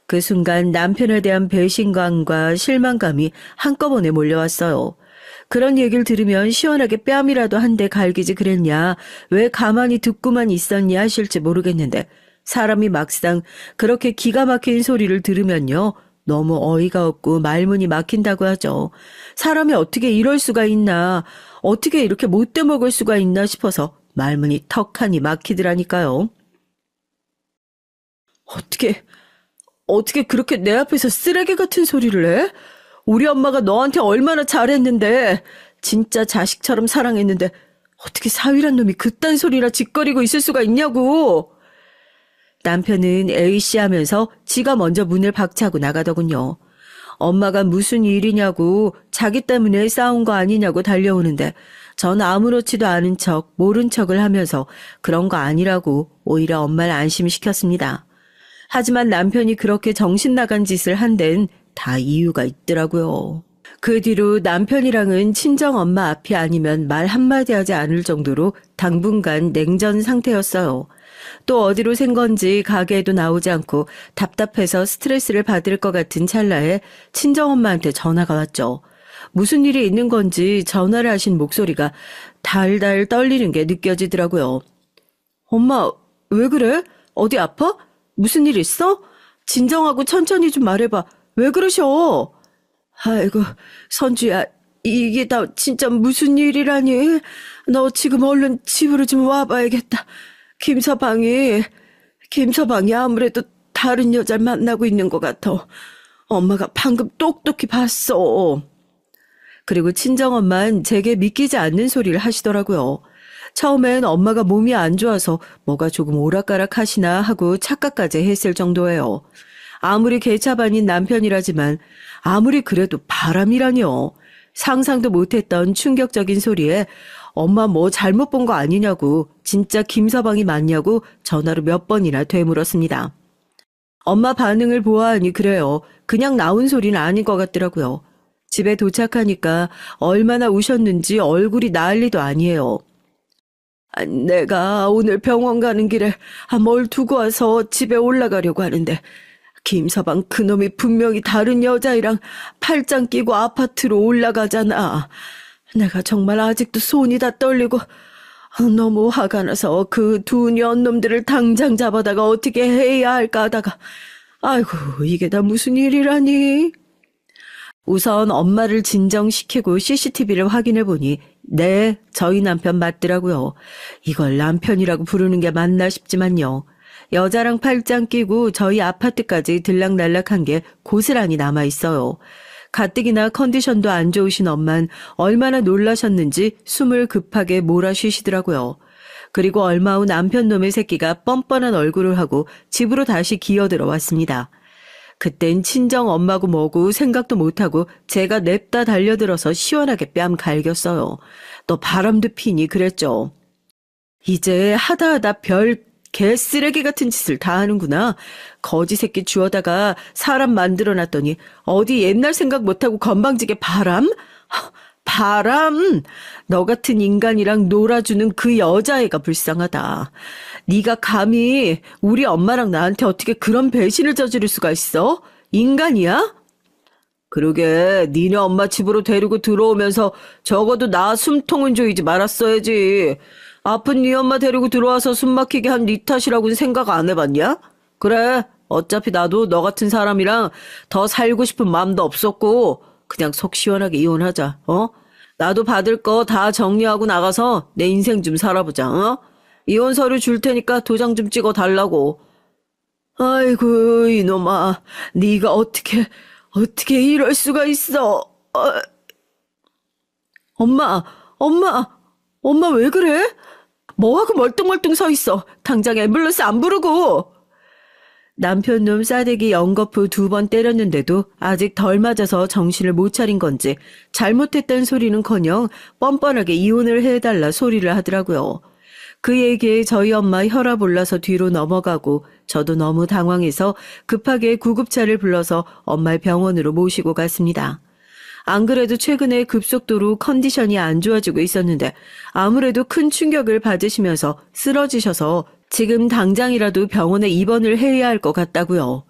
그 순간 남편에 대한 배신감과 실망감이 한꺼번에 몰려왔어요. 그런 얘기를 들으면 시원하게 뺨이라도 한 대 갈기지 그랬냐, 왜 가만히 듣고만 있었냐 하실지 모르겠는데 사람이 막상 그렇게 기가 막힌 소리를 들으면요. 너무 어이가 없고 말문이 막힌다고 하죠. 사람이 어떻게 이럴 수가 있나, 어떻게 이렇게 못돼 먹을 수가 있나 싶어서 말문이 턱하니 막히더라니까요. 어떻게 그렇게 내 앞에서 쓰레기 같은 소리를 해? 우리 엄마가 너한테 얼마나 잘했는데, 진짜 자식처럼 사랑했는데 어떻게 사위란 놈이 그딴 소리나 짓거리고 있을 수가 있냐고. 남편은 에이씨 하면서 지가 먼저 문을 박차고 나가더군요. 엄마가 무슨 일이냐고, 자기 때문에 싸운 거 아니냐고 달려오는데 전 아무렇지도 않은 척 모른 척을 하면서 그런 거 아니라고 오히려 엄마를 안심시켰습니다. 하지만 남편이 그렇게 정신 나간 짓을 한 데는 다 이유가 있더라고요. 그 뒤로 남편이랑은 친정엄마 앞이 아니면 말 한마디 하지 않을 정도로 당분간 냉전 상태였어요. 또 어디로 샌 건지 가게에도 나오지 않고 답답해서 스트레스를 받을 것 같은 찰나에 친정엄마한테 전화가 왔죠. 무슨 일이 있는 건지 전화를 하신 목소리가 달달 떨리는 게 느껴지더라고요. 엄마, 왜 그래? 어디 아파? 무슨 일 있어? 진정하고 천천히 좀 말해봐. 왜 그러셔? 아이고, 선주야, 이게 다 진짜 무슨 일이라니? 너 지금 얼른 집으로 좀 와봐야겠다. 김서방이 아무래도 다른 여자를 만나고 있는 것 같아. 엄마가 방금 똑똑히 봤어. 그리고 친정엄마는 제게 믿기지 않는 소리를 하시더라고요. 처음엔 엄마가 몸이 안 좋아서 뭐가 조금 오락가락 하시나 하고 착각까지 했을 정도예요. 아무리 개차반인 남편이라지만 아무리 그래도 바람이라뇨. 상상도 못했던 충격적인 소리에 엄마 뭐 잘못 본 거 아니냐고 진짜 김서방이 맞냐고 전화로 몇 번이나 되물었습니다. 엄마 반응을 보아하니 그래요. 그냥 나온 소리는 아닌 것 같더라고요. 집에 도착하니까 얼마나 우셨는지 얼굴이 난리도 아니에요. 내가 오늘 병원 가는 길에 뭘 두고 와서 집에 올라가려고 하는데 김서방 그놈이 분명히 다른 여자애랑 팔짱 끼고 아파트로 올라가잖아. 내가 정말 아직도 손이 다 떨리고 너무 화가 나서 그 두 년놈들을 당장 잡아다가 어떻게 해야 할까 하다가 아이고 이게 다 무슨 일이라니. 우선 엄마를 진정시키고 CCTV를 확인해보니 네, 저희 남편 맞더라고요. 이걸 남편이라고 부르는 게 맞나 싶지만요. 여자랑 팔짱 끼고 저희 아파트까지 들락날락한 게 고스란히 남아있어요. 가뜩이나 컨디션도 안 좋으신 엄만 얼마나 놀라셨는지 숨을 급하게 몰아쉬시더라고요. 그리고 얼마 후 남편 놈의 새끼가 뻔뻔한 얼굴을 하고 집으로 다시 기어들어 왔습니다. 그땐 친정 엄마고 뭐고 생각도 못하고 제가 냅다 달려들어서 시원하게 뺨 갈겼어요. 너 바람도 피니 그랬죠. 이제 하다하다 별 개쓰레기 같은 짓을 다 하는구나. 거지 새끼 주워다가 사람 만들어놨더니 어디 옛날 생각 못하고 건방지게 바람? 바람! 너 같은 인간이랑 놀아주는 그 여자애가 불쌍하다. 네가 감히 우리 엄마랑 나한테 어떻게 그런 배신을 저지를 수가 있어? 인간이야? 그러게 니네 엄마 집으로 데리고 들어오면서 적어도 나 숨통은 조이지 말았어야지. 아픈 네 엄마 데리고 들어와서 숨 막히게 한 네 탓이라고는 생각 안 해봤냐? 그래, 어차피 나도 너 같은 사람이랑 더 살고 싶은 마음도 없었고 그냥 속 시원하게 이혼하자. 나도 받을 거 다 정리하고 나가서 내 인생 좀 살아보자. 이혼 서류 줄 테니까 도장 좀 찍어 달라고. 아이고 이놈아, 네가 어떻게 이럴 수가 있어. 엄마 왜 그래? 뭐하고 멀뚱멀뚱 서 있어. 당장 앰뷸런스 안 부르고. 남편 놈 싸대기 연거푸 2번 때렸는데도 아직 덜 맞아서 정신을 못 차린 건지 잘못했던 소리는커녕 뻔뻔하게 이혼을 해달라 소리를 하더라고요. 그 얘기에 저희 엄마 혈압 올라서 뒤로 넘어가고 저도 너무 당황해서 급하게 구급차를 불러서 엄마를 병원으로 모시고 갔습니다. 안 그래도 최근에 급속도로 컨디션이 안 좋아지고 있었는데 아무래도 큰 충격을 받으시면서 쓰러지셔서 지금 당장이라도 병원에 입원을 해야 할 것 같다고요.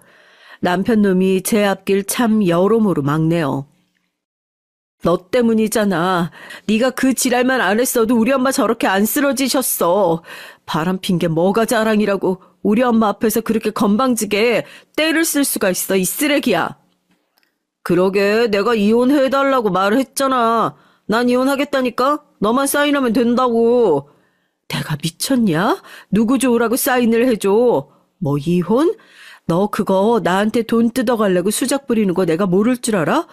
남편 놈이 제 앞길 참 여러모로 막네요. 너 때문이잖아. 네가 그 지랄만 안 했어도 우리 엄마 저렇게 안 쓰러지셨어. 바람핀 게 뭐가 자랑이라고 우리 엄마 앞에서 그렇게 건방지게 때를 쓸 수가 있어, 이 쓰레기야. 그러게 내가 이혼해달라고 말을 했잖아. 난 이혼하겠다니까? 너만 사인하면 된다고. 내가 미쳤냐? 누구 좋으라고 사인을 해줘. 뭐 이혼? 너 그거 나한테 돈 뜯어가려고 수작 부리는 거 내가 모를 줄 알아?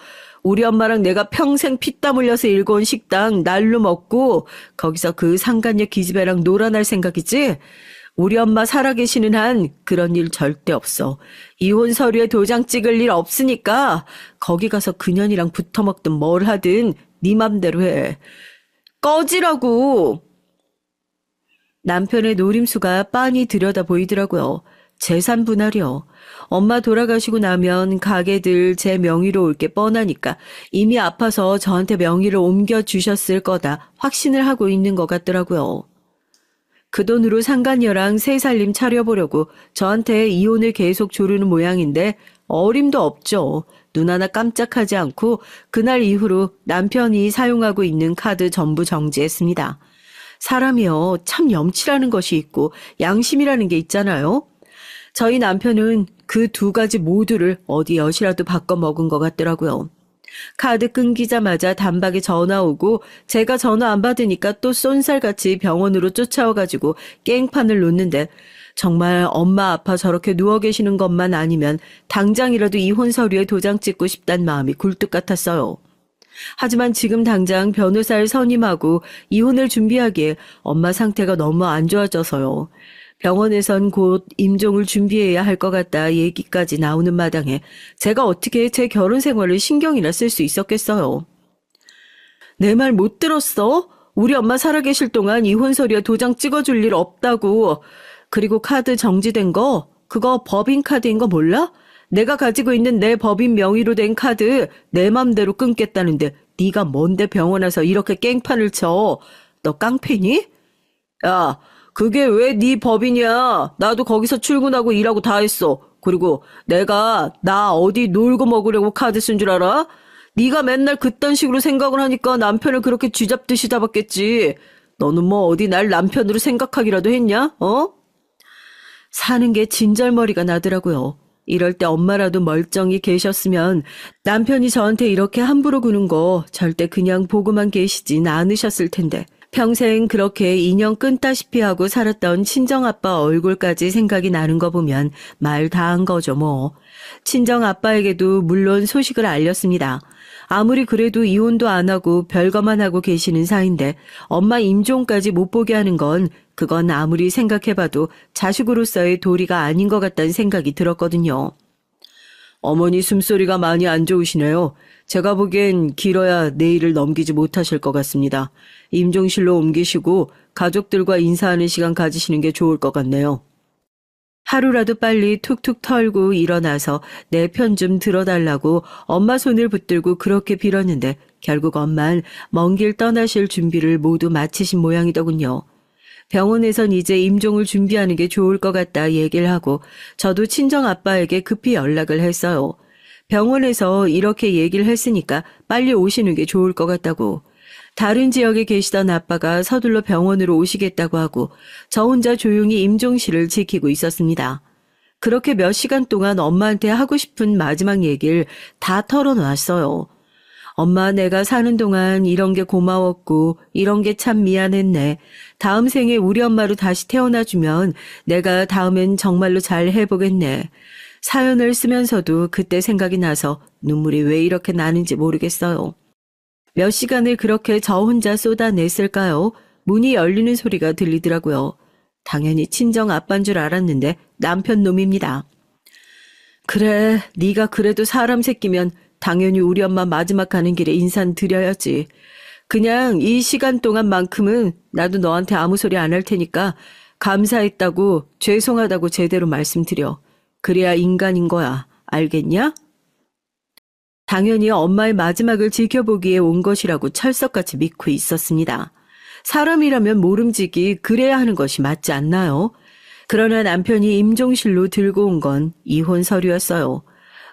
우리 엄마랑 내가 평생 피땀 흘려서 일궈온 식당 날로 먹고 거기서 그 상간녀 기집애랑 놀아날 생각이지? 우리 엄마 살아계시는 한 그런 일 절대 없어. 이혼 서류에 도장 찍을 일 없으니까 거기 가서 그년이랑 붙어먹든 뭘 하든 네 맘대로 해. 꺼지라고. 남편의 노림수가 빤히 들여다 보이더라고요. 재산 분할이요. 엄마 돌아가시고 나면 가게들 제 명의로 올 게 뻔하니까 이미 아파서 저한테 명의를 옮겨주셨을 거다 확신을 하고 있는 것 같더라고요. 그 돈으로 상간녀랑 새 살림 차려보려고 저한테 이혼을 계속 조르는 모양인데 어림도 없죠. 눈 하나 깜짝하지 않고 그날 이후로 남편이 사용하고 있는 카드 전부 정지했습니다. 사람이요, 참 염치라는 것이 있고 양심이라는 게 있잖아요. 저희 남편은 그 두 가지 모두를 어디 엿이라도 바꿔 먹은 것 같더라고요. 카드 끊기자마자 단박에 전화 오고 제가 전화 안 받으니까 또 쏜살같이 병원으로 쫓아와가지고 깽판을 놓는데 정말 엄마 아파 저렇게 누워 계시는 것만 아니면 당장이라도 이혼 서류에 도장 찍고 싶단 마음이 굴뚝 같았어요. 하지만 지금 당장 변호사를 선임하고 이혼을 준비하기에 엄마 상태가 너무 안 좋아져서요. 병원에선 곧 임종을 준비해야 할 것 같다 얘기까지 나오는 마당에 제가 어떻게 제 결혼 생활을 신경이나 쓸 수 있었겠어요. 내 말 못 들었어? 우리 엄마 살아계실 동안 이혼 서류에 도장 찍어줄 일 없다고. 그리고 카드 정지된 거 그거 법인카드인 거 몰라? 내가 가지고 있는 내 법인 명의로 된 카드 내 맘대로 끊겠다는데 네가 뭔데 병원 와서 이렇게 깽판을 쳐. 너 깡패니? 야, 그게 왜 네 법이냐? 나도 거기서 출근하고 일하고 다 했어. 그리고 내가 나 어디 놀고 먹으려고 카드 쓴 줄 알아? 네가 맨날 그딴 식으로 생각을 하니까 남편을 그렇게 쥐잡듯이 잡았겠지. 너는 뭐 어디 날 남편으로 생각하기라도 했냐? 어? 사는 게 진절머리가 나더라고요. 이럴 때 엄마라도 멀쩡히 계셨으면 남편이 저한테 이렇게 함부로 구는 거 절대 그냥 보고만 계시진 않으셨을 텐데 평생 그렇게 인연 끊다시피 하고 살았던 친정아빠 얼굴까지 생각이 나는 거 보면 말 다 한 거죠 뭐. 친정아빠에게도 물론 소식을 알렸습니다. 아무리 그래도 이혼도 안 하고 별거만 하고 계시는 사이인데 엄마 임종까지 못 보게 하는 건 그건 아무리 생각해봐도 자식으로서의 도리가 아닌 것 같다는 생각이 들었거든요. 어머니 숨소리가 많이 안 좋으시네요. 제가 보기엔 길어야 내일을 넘기지 못하실 것 같습니다. 임종실로 옮기시고 가족들과 인사하는 시간 가지시는 게 좋을 것 같네요. 하루라도 빨리 툭툭 털고 일어나서 내 편 좀 들어달라고 엄마 손을 붙들고 그렇게 빌었는데 결국 엄만 먼 길 떠나실 준비를 모두 마치신 모양이더군요. 병원에선 이제 임종을 준비하는 게 좋을 것 같다 얘기를 하고 저도 친정아빠에게 급히 연락을 했어요. 병원에서 이렇게 얘기를 했으니까 빨리 오시는 게 좋을 것 같다고. 다른 지역에 계시던 아빠가 서둘러 병원으로 오시겠다고 하고 저 혼자 조용히 임종실을 지키고 있었습니다. 그렇게 몇 시간 동안 엄마한테 하고 싶은 마지막 얘기를 다 털어놨어요. 엄마 내가 사는 동안 이런 게 고마웠고 이런 게 참 미안했네. 다음 생에 우리 엄마로 다시 태어나주면 내가 다음엔 정말로 잘 해보겠네. 사연을 쓰면서도 그때 생각이 나서 눈물이 왜 이렇게 나는지 모르겠어요. 몇 시간을 그렇게 저 혼자 쏟아냈을까요? 문이 열리는 소리가 들리더라고요. 당연히 친정 아빠인 줄 알았는데 남편 놈입니다. 그래, 네가 그래도 사람 새끼면 당연히 우리 엄마 마지막 가는 길에 인사는 드려야지. 그냥 이 시간 동안만큼은 나도 너한테 아무 소리 안 할 테니까 감사했다고 죄송하다고 제대로 말씀드려. 그래야 인간인 거야. 알겠냐? 당연히 엄마의 마지막을 지켜보기에 온 것이라고 철석같이 믿고 있었습니다. 사람이라면 모름지기 그래야 하는 것이 맞지 않나요? 그러나 남편이 임종실로 들고 온 건 이혼 서류였어요.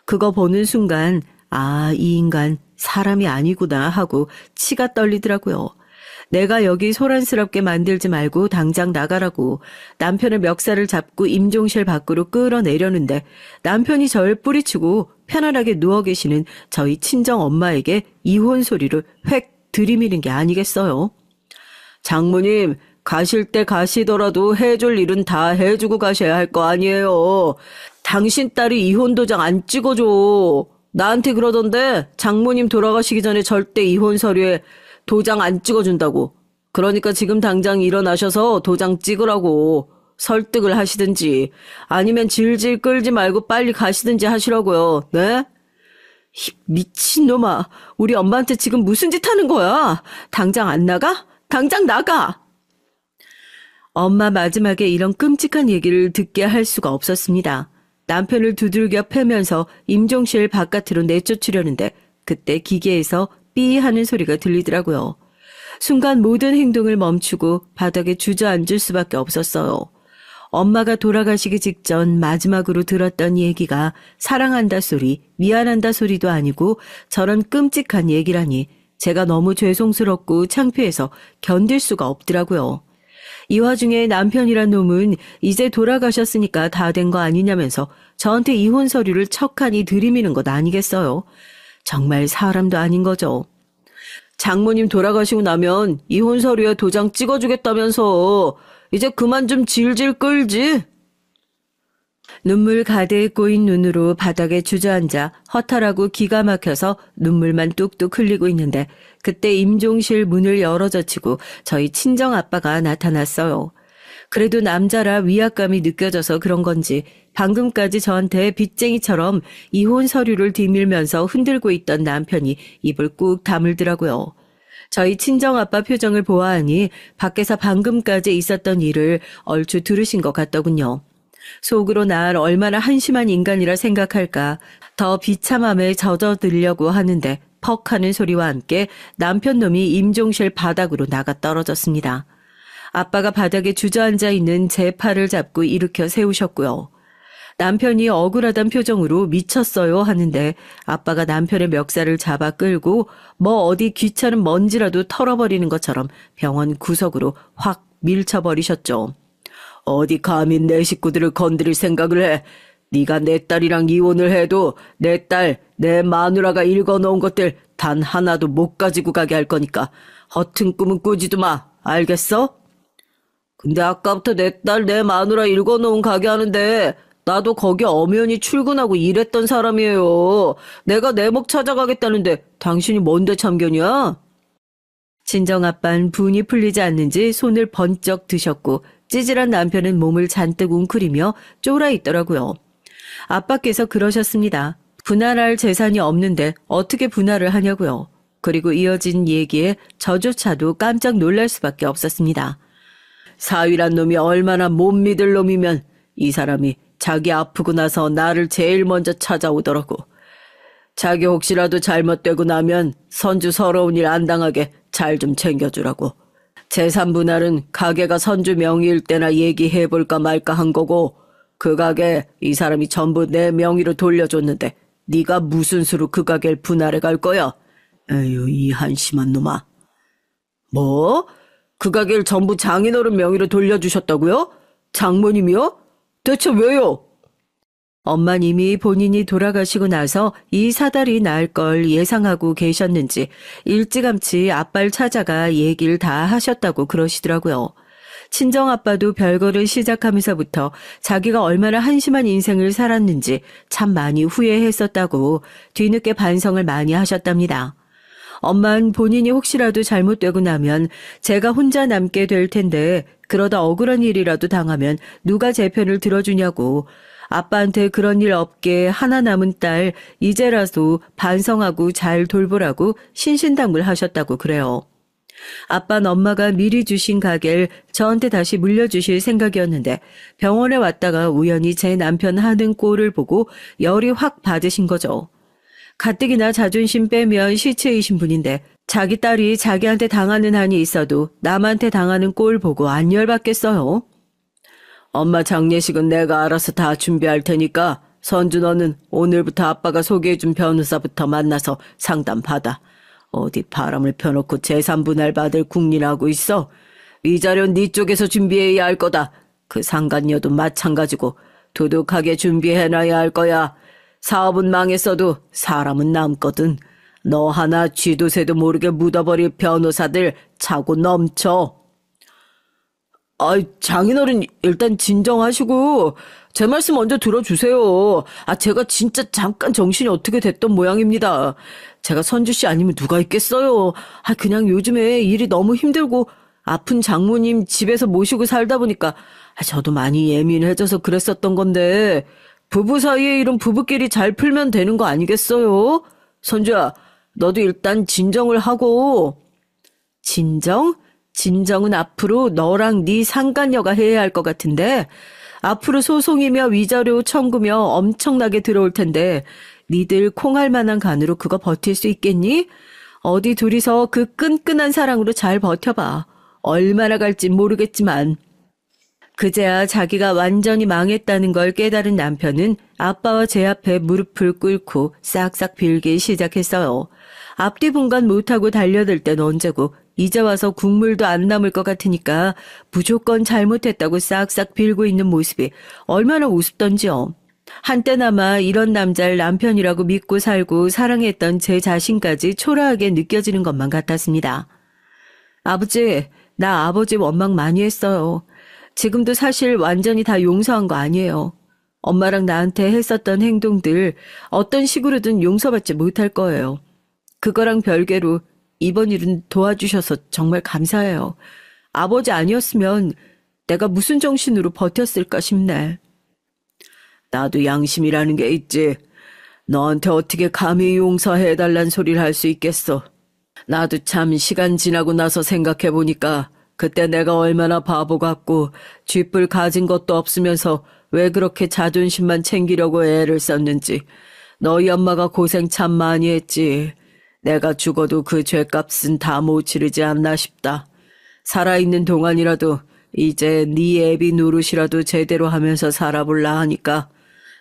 그거 보는 순간 아, 이 인간 사람이 아니구나 하고 치가 떨리더라고요. 내가 여기 소란스럽게 만들지 말고 당장 나가라고 남편의 멱살을 잡고 임종실 밖으로 끌어내려는데 남편이 절 뿌리치고 편안하게 누워 계시는 저희 친정 엄마에게 이혼 소리를 획 들이미는 게 아니겠어요. 장모님, 가실 때 가시더라도 해줄 일은 다 해주고 가셔야 할 거 아니에요. 당신 딸이 이혼 도장 안 찍어줘. 나한테 그러던데 장모님 돌아가시기 전에 절대 이혼 서류에 도장 안 찍어준다고. 그러니까 지금 당장 일어나셔서 도장 찍으라고 설득을 하시든지 아니면 질질 끌지 말고 빨리 가시든지 하시라고요. 네? 미친놈아. 우리 엄마한테 지금 무슨 짓 하는 거야? 당장 안 나가? 당장 나가! 엄마 마지막에 이런 끔찍한 얘기를 듣게 할 수가 없었습니다. 남편을 두들겨 패면서 임종실 바깥으로 내쫓으려는데 그때 기계에서 삐 하는 소리가 들리더라고요. 순간 모든 행동을 멈추고 바닥에 주저앉을 수밖에 없었어요. 엄마가 돌아가시기 직전 마지막으로 들었던 얘기가 사랑한다 소리, 미안한다 소리도 아니고 저런 끔찍한 얘기라니 제가 너무 죄송스럽고 창피해서 견딜 수가 없더라고요. 이 와중에 남편이란 놈은 이제 돌아가셨으니까 다 된 거 아니냐면서 저한테 이혼 서류를 척하니 들이미는 것 아니겠어요? 정말 사람도 아닌 거죠. 장모님 돌아가시고 나면 이혼 서류에 도장 찍어주겠다면서 이제 그만 좀 질질 끌지. 눈물 가득 고인 눈으로 바닥에 주저앉아 허탈하고 기가 막혀서 눈물만 뚝뚝 흘리고 있는데 그때 임종실 문을 열어젖히고 저희 친정아빠가 나타났어요. 그래도 남자라 위압감이 느껴져서 그런 건지 방금까지 저한테 빚쟁이처럼 이혼 서류를 뒤밀면서 흔들고 있던 남편이 입을 꾹 다물더라고요. 저희 친정아빠 표정을 보아하니 밖에서 방금까지 있었던 일을 얼추 들으신 것 같더군요. 속으로 날 얼마나 한심한 인간이라 생각할까 더 비참함에 젖어들려고 하는데 퍽 하는 소리와 함께 남편 놈이 임종실 바닥으로 나가 떨어졌습니다. 아빠가 바닥에 주저앉아 있는 제 팔을 잡고 일으켜 세우셨고요. 남편이 억울하단 표정으로 미쳤어요 하는데 아빠가 남편의 멱살을 잡아 끌고 뭐 어디 귀찮은 먼지라도 털어버리는 것처럼 병원 구석으로 확 밀쳐버리셨죠. 어디 감히 내 식구들을 건드릴 생각을 해. 네가 내 딸이랑 이혼을 해도 내 딸, 내 마누라가 읽어놓은 것들 단 하나도 못 가지고 가게 할 거니까 허튼 꿈은 꾸지도 마. 알겠어? 근데 아까부터 내 딸, 내 마누라 읽어놓은 가게 하는데 나도 거기 엄연히 출근하고 일했던 사람이에요. 내가 내 목 찾아가겠다는데 당신이 뭔데 참견이야? 친정아빤 분이 풀리지 않는지 손을 번쩍 드셨고 찌질한 남편은 몸을 잔뜩 웅크리며 쫄아있더라고요. 아빠께서 그러셨습니다. 분할할 재산이 없는데 어떻게 분할을 하냐고요. 그리고 이어진 얘기에 저조차도 깜짝 놀랄 수밖에 없었습니다. 사위란 놈이 얼마나 못 믿을 놈이면 이 사람이 자기 아프고 나서 나를 제일 먼저 찾아오더라고. 자기 혹시라도 잘못되고 나면 선주 서러운 일 안 당하게 잘 좀 챙겨주라고. 재산 분할은 가게가 선주 명의일 때나 얘기해볼까 말까 한 거고 그 가게 이 사람이 전부 내 명의로 돌려줬는데 네가 무슨 수로 그 가게를 분할해 갈 거야? 에휴, 이 한심한 놈아. 뭐? 그 가게를 전부 장인어른 명의로 돌려주셨다고요? 장모님이요? 대체 왜요? 엄마는 이미 본인이 돌아가시고 나서 이 사달이 날 걸 예상하고 계셨는지 일찌감치 아빠를 찾아가 얘기를 다 하셨다고 그러시더라고요. 친정아빠도 별거를 시작하면서부터 자기가 얼마나 한심한 인생을 살았는지 참 많이 후회했었다고 뒤늦게 반성을 많이 하셨답니다. 엄마는 본인이 혹시라도 잘못되고 나면 제가 혼자 남게 될 텐데 그러다 억울한 일이라도 당하면 누가 제 편을 들어주냐고 아빠한테 그런 일 없게 하나 남은 딸 이제라도 반성하고 잘 돌보라고 신신당부를 하셨다고 그래요. 아빠는 엄마가 미리 주신 가게를 저한테 다시 물려주실 생각이었는데 병원에 왔다가 우연히 제 남편 하는 꼴을 보고 열이 확 받으신 거죠. 가뜩이나 자존심 빼면 시체이신 분인데 자기 딸이 자기한테 당하는 한이 있어도 남한테 당하는 꼴 보고 안 열받겠어요? 엄마 장례식은 내가 알아서 다 준비할 테니까 선주 너는 오늘부터 아빠가 소개해준 변호사부터 만나서 상담 받아. 어디 바람을 펴놓고 재산 분할 받을 궁리하고 있어. 위자료는 네 쪽에서 준비해야 할 거다. 그 상간녀도 마찬가지고 두둑하게 준비해놔야 할 거야. 사업은 망했어도 사람은 남거든. 너 하나 쥐도 새도 모르게 묻어버릴 변호사들 차고 넘쳐. 아이, 장인어른 일단 진정하시고 제 말씀 먼저 들어주세요. 제가 진짜 잠깐 정신이 어떻게 됐던 모양입니다. 제가 선주씨 아니면 누가 있겠어요. 그냥 요즘에 일이 너무 힘들고 아픈 장모님 집에서 모시고 살다 보니까 저도 많이 예민해져서 그랬었던 건데 부부 사이의 일은 부부끼리 잘 풀면 되는 거 아니겠어요? 선주야, 너도 일단 진정을 하고. 진정? 진정은 앞으로 너랑 네 상간녀가 해야 할 것 같은데 앞으로 소송이며 위자료 청구며 엄청나게 들어올 텐데 니들 콩할 만한 간으로 그거 버틸 수 있겠니? 어디 둘이서 그 끈끈한 사랑으로 잘 버텨봐. 얼마나 갈진 모르겠지만. 그제야 자기가 완전히 망했다는 걸 깨달은 남편은 아빠와 제 앞에 무릎을 꿇고 싹싹 빌기 시작했어요. 앞뒤 분간 못하고 달려들 땐 언제고 이제 와서 국물도 안 남을 것 같으니까 무조건 잘못했다고 싹싹 빌고 있는 모습이 얼마나 우습던지요. 한때나마 이런 남자를 남편이라고 믿고 살고 사랑했던 제 자신까지 초라하게 느껴지는 것만 같았습니다. 아버지, 나 아버지 원망 많이 했어요. 지금도 사실 완전히 다 용서한 거 아니에요. 엄마랑 나한테 했었던 행동들 어떤 식으로든 용서받지 못할 거예요. 그거랑 별개로 이번 일은 도와주셔서 정말 감사해요. 아버지 아니었으면 내가 무슨 정신으로 버텼을까 싶네. 나도 양심이라는 게 있지. 너한테 어떻게 감히 용서해달란 소리를 할 수 있겠어. 나도 참 시간 지나고 나서 생각해보니까 그때 내가 얼마나 바보 같고 쥐뿔 가진 것도 없으면서 왜 그렇게 자존심만 챙기려고 애를 썼는지. 너희 엄마가 고생 참 많이 했지. 내가 죽어도 그 죗값은 다 못 치르지 않나 싶다. 살아있는 동안이라도 이제 네 애비 노릇이라도 제대로 하면서 살아볼라 하니까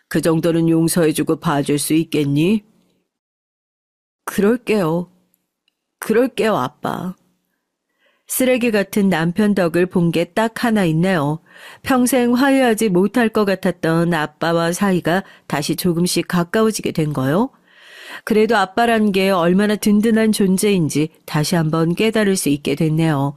그 정도는 용서해주고 봐줄 수 있겠니? 그럴게요. 그럴게요, 아빠. 쓰레기 같은 남편 덕을 본 게 딱 하나 있네요. 평생 화해하지 못할 것 같았던 아빠와 사이가 다시 조금씩 가까워지게 된 거요. 그래도 아빠란 게 얼마나 든든한 존재인지 다시 한번 깨달을 수 있게 됐네요.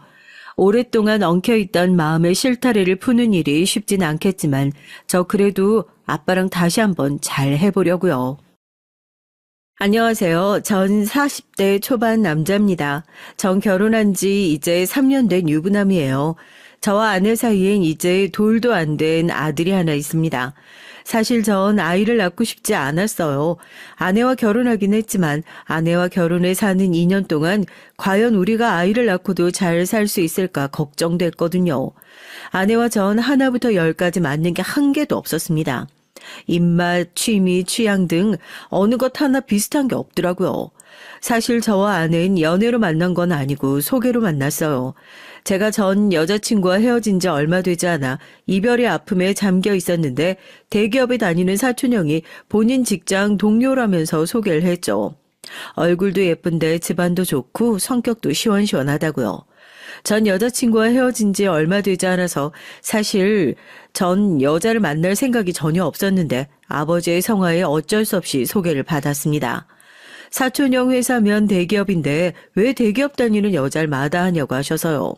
오랫동안 엉켜있던 마음의 실타래를 푸는 일이 쉽진 않겠지만 저 그래도 아빠랑 다시 한번 잘 해보려고요. 안녕하세요. 전 40대 초반 남자입니다. 전 결혼한 지 이제 3년 된 유부남이에요. 저와 아내 사이엔 이제 돌도 안 된 아들이 하나 있습니다. 사실 전 아이를 낳고 싶지 않았어요. 아내와 결혼하긴 했지만 아내와 결혼해 사는 2년 동안 과연 우리가 아이를 낳고도 잘 살 수 있을까 걱정됐거든요. 아내와 전 하나부터 10까지 맞는 게 한 개도 없었습니다. 입맛, 취미, 취향 등 어느 것 하나 비슷한 게 없더라고요. 사실 저와 아내는 연애로 만난 건 아니고 소개로 만났어요. 제가 전 여자친구와 헤어진 지 얼마 되지 않아 이별의 아픔에 잠겨 있었는데 대기업에 다니는 사촌형이 본인 직장 동료라면서 소개를 했죠. 얼굴도 예쁜데 집안도 좋고 성격도 시원시원하다고요. 전 여자친구와 헤어진 지 얼마 되지 않아서 사실 전 여자를 만날 생각이 전혀 없었는데 아버지의 성화에 어쩔 수 없이 소개를 받았습니다. 사촌형 회사면 대기업인데 왜 대기업 다니는 여자를 마다하냐고 하셔서요.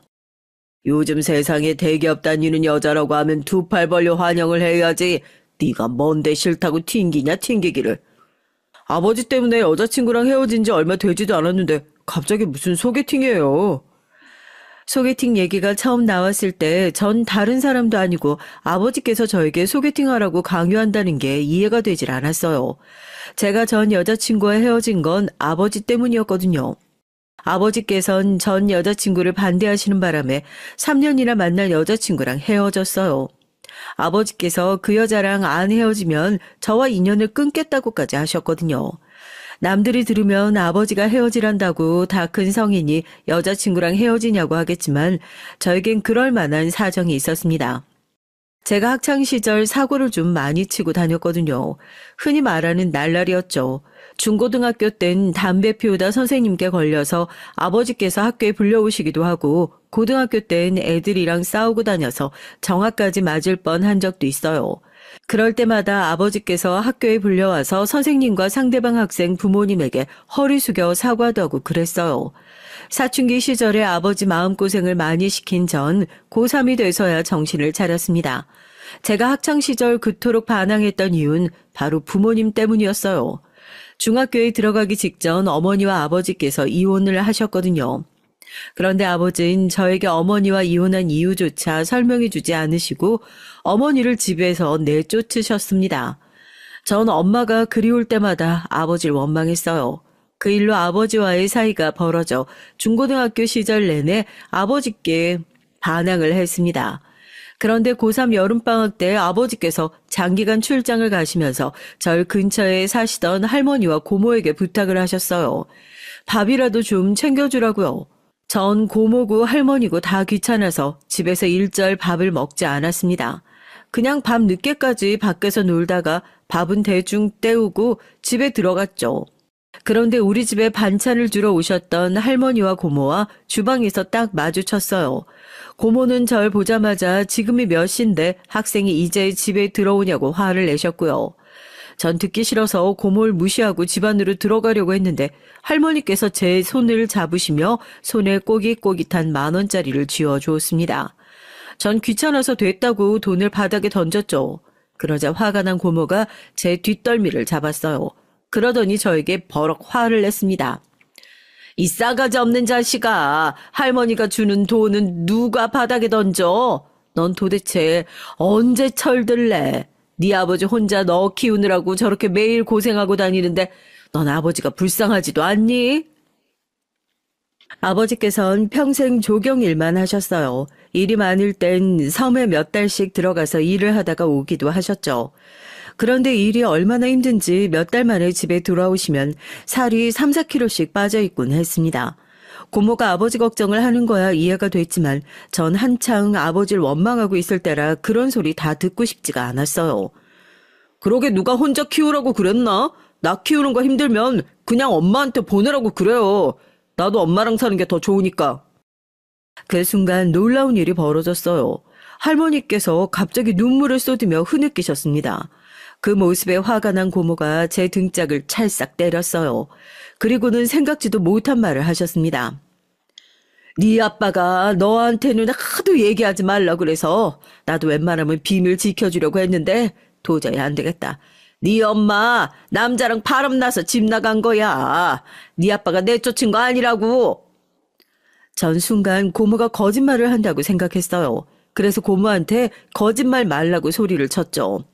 요즘 세상에 대기업 다니는 여자라고 하면 두 팔 벌려 환영을 해야지. 네가 뭔데 싫다고 튕기냐 튕기기를. 아버지 때문에 여자친구랑 헤어진 지 얼마 되지도 않았는데 갑자기 무슨 소개팅이에요. 소개팅 얘기가 처음 나왔을 때 전 다른 사람도 아니고 아버지께서 저에게 소개팅하라고 강요한다는 게 이해가 되질 않았어요. 제가 전 여자친구와 헤어진 건 아버지 때문이었거든요. 아버지께선 전 여자친구를 반대하시는 바람에 3년이나 만날 여자친구랑 헤어졌어요. 아버지께서 그 여자랑 안 헤어지면 저와 인연을 끊겠다고까지 하셨거든요. 남들이 들으면 아버지가 헤어지란다고 다 큰 성인이 여자친구랑 헤어지냐고 하겠지만 저에겐 그럴 만한 사정이 있었습니다. 제가 학창시절 사고를 좀 많이 치고 다녔거든요. 흔히 말하는 날라리였죠. 중고등학교 땐 담배 피우다 선생님께 걸려서 아버지께서 학교에 불려오시기도 하고 고등학교 땐 애들이랑 싸우고 다녀서 정화까지 맞을 뻔한 적도 있어요. 그럴 때마다 아버지께서 학교에 불려와서 선생님과 상대방 학생 부모님에게 허리 숙여 사과도 하고 그랬어요. 사춘기 시절에 아버지 마음고생을 많이 시킨 전 고3이 돼서야 정신을 차렸습니다. 제가 학창시절 그토록 반항했던 이유는 바로 부모님 때문이었어요. 중학교에 들어가기 직전 어머니와 아버지께서 이혼을 하셨거든요. 그런데 아버지는 저에게 어머니와 이혼한 이유조차 설명해 주지 않으시고 어머니를 집에서 내쫓으셨습니다. 전 엄마가 그리울 때마다 아버지를 원망했어요. 그 일로 아버지와의 사이가 벌어져 중고등학교 시절 내내 아버지께 반항을 했습니다. 그런데 고3 여름방학 때 아버지께서 장기간 출장을 가시면서 절 근처에 사시던 할머니와 고모에게 부탁을 하셨어요. 밥이라도 좀 챙겨주라고요. 전 고모고 할머니고 다 귀찮아서 집에서 일절 밥을 먹지 않았습니다. 그냥 밤 늦게까지 밖에서 놀다가 밥은 대충 때우고 집에 들어갔죠. 그런데 우리 집에 반찬을 주러 오셨던 할머니와 고모와 주방에서 딱 마주쳤어요. 고모는 절 보자마자 지금이 몇 시인데 학생이 이제 집에 들어오냐고 화를 내셨고요. 전 듣기 싫어서 고모를 무시하고 집 안으로 들어가려고 했는데 할머니께서 제 손을 잡으시며 손에 꼬깃꼬깃한 10,000원짜리를 쥐어주었습니다. 전 귀찮아서 됐다고 돈을 바닥에 던졌죠. 그러자 화가 난 고모가 제 뒷덜미를 잡았어요. 그러더니 저에게 버럭 화를 냈습니다. 이 싸가지 없는 자식아, 할머니가 주는 돈은 누가 바닥에 던져? 넌 도대체 언제 철들래? 네 아버지 혼자 너 키우느라고 저렇게 매일 고생하고 다니는데 넌 아버지가 불쌍하지도 않니? 아버지께선 평생 조경 일만 하셨어요. 일이 많을 땐 섬에 몇 달씩 들어가서 일을 하다가 오기도 하셨죠. 그런데 일이 얼마나 힘든지 몇 달 만에 집에 돌아오시면 살이 3, 4kg씩 빠져있곤 했습니다. 고모가 아버지 걱정을 하는 거야 이해가 됐지만 전 한창 아버지를 원망하고 있을 때라 그런 소리 다 듣고 싶지가 않았어요. 그러게 누가 혼자 키우라고 그랬나? 나 키우는 거 힘들면 그냥 엄마한테 보내라고 그래요. 나도 엄마랑 사는 게 더 좋으니까. 그 순간 놀라운 일이 벌어졌어요. 할머니께서 갑자기 눈물을 쏟으며 흐느끼셨습니다. 그 모습에 화가 난 고모가 제 등짝을 찰싹 때렸어요. 그리고는 생각지도 못한 말을 하셨습니다. 네 아빠가 너한테는 하도 얘기하지 말라 그래서 나도 웬만하면 비밀 지켜주려고 했는데 도저히 안 되겠다. 네 엄마 남자랑 바람나서 집 나간 거야. 네 아빠가 내쫓은 거 아니라고. 전 순간 고모가 거짓말을 한다고 생각했어요. 그래서 고모한테 거짓말 말라고 소리를 쳤죠.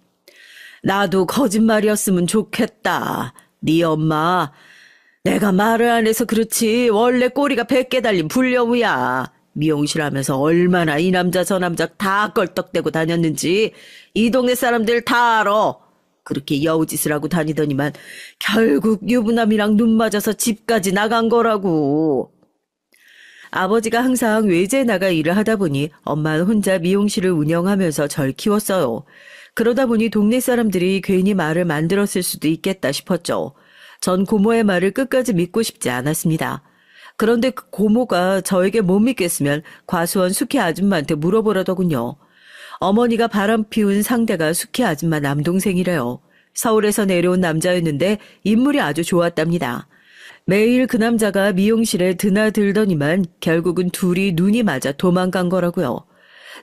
나도 거짓말이었으면 좋겠다. 네 엄마 내가 말을 안 해서 그렇지 원래 꼬리가 100개 달린 불려우야. 미용실 하면서 얼마나 이 남자 저 남자 다 껄떡대고 다녔는지 이 동네 사람들 다 알아. 그렇게 여우짓을 하고 다니더니만 결국 유부남이랑 눈 맞아서 집까지 나간 거라고. 아버지가 항상 외제에 나가 일을 하다 보니 엄마는 혼자 미용실을 운영하면서 절 키웠어요. 그러다 보니 동네 사람들이 괜히 말을 만들었을 수도 있겠다 싶었죠. 전 고모의 말을 끝까지 믿고 싶지 않았습니다. 그런데 그 고모가 저에게 못 믿겠으면 과수원 숙희 아줌마한테 물어보라더군요. 어머니가 바람 피운 상대가 숙희 아줌마 남동생이래요. 서울에서 내려온 남자였는데 인물이 아주 좋았답니다. 매일 그 남자가 미용실에 드나들더니만 결국은 둘이 눈이 맞아 도망간 거라고요.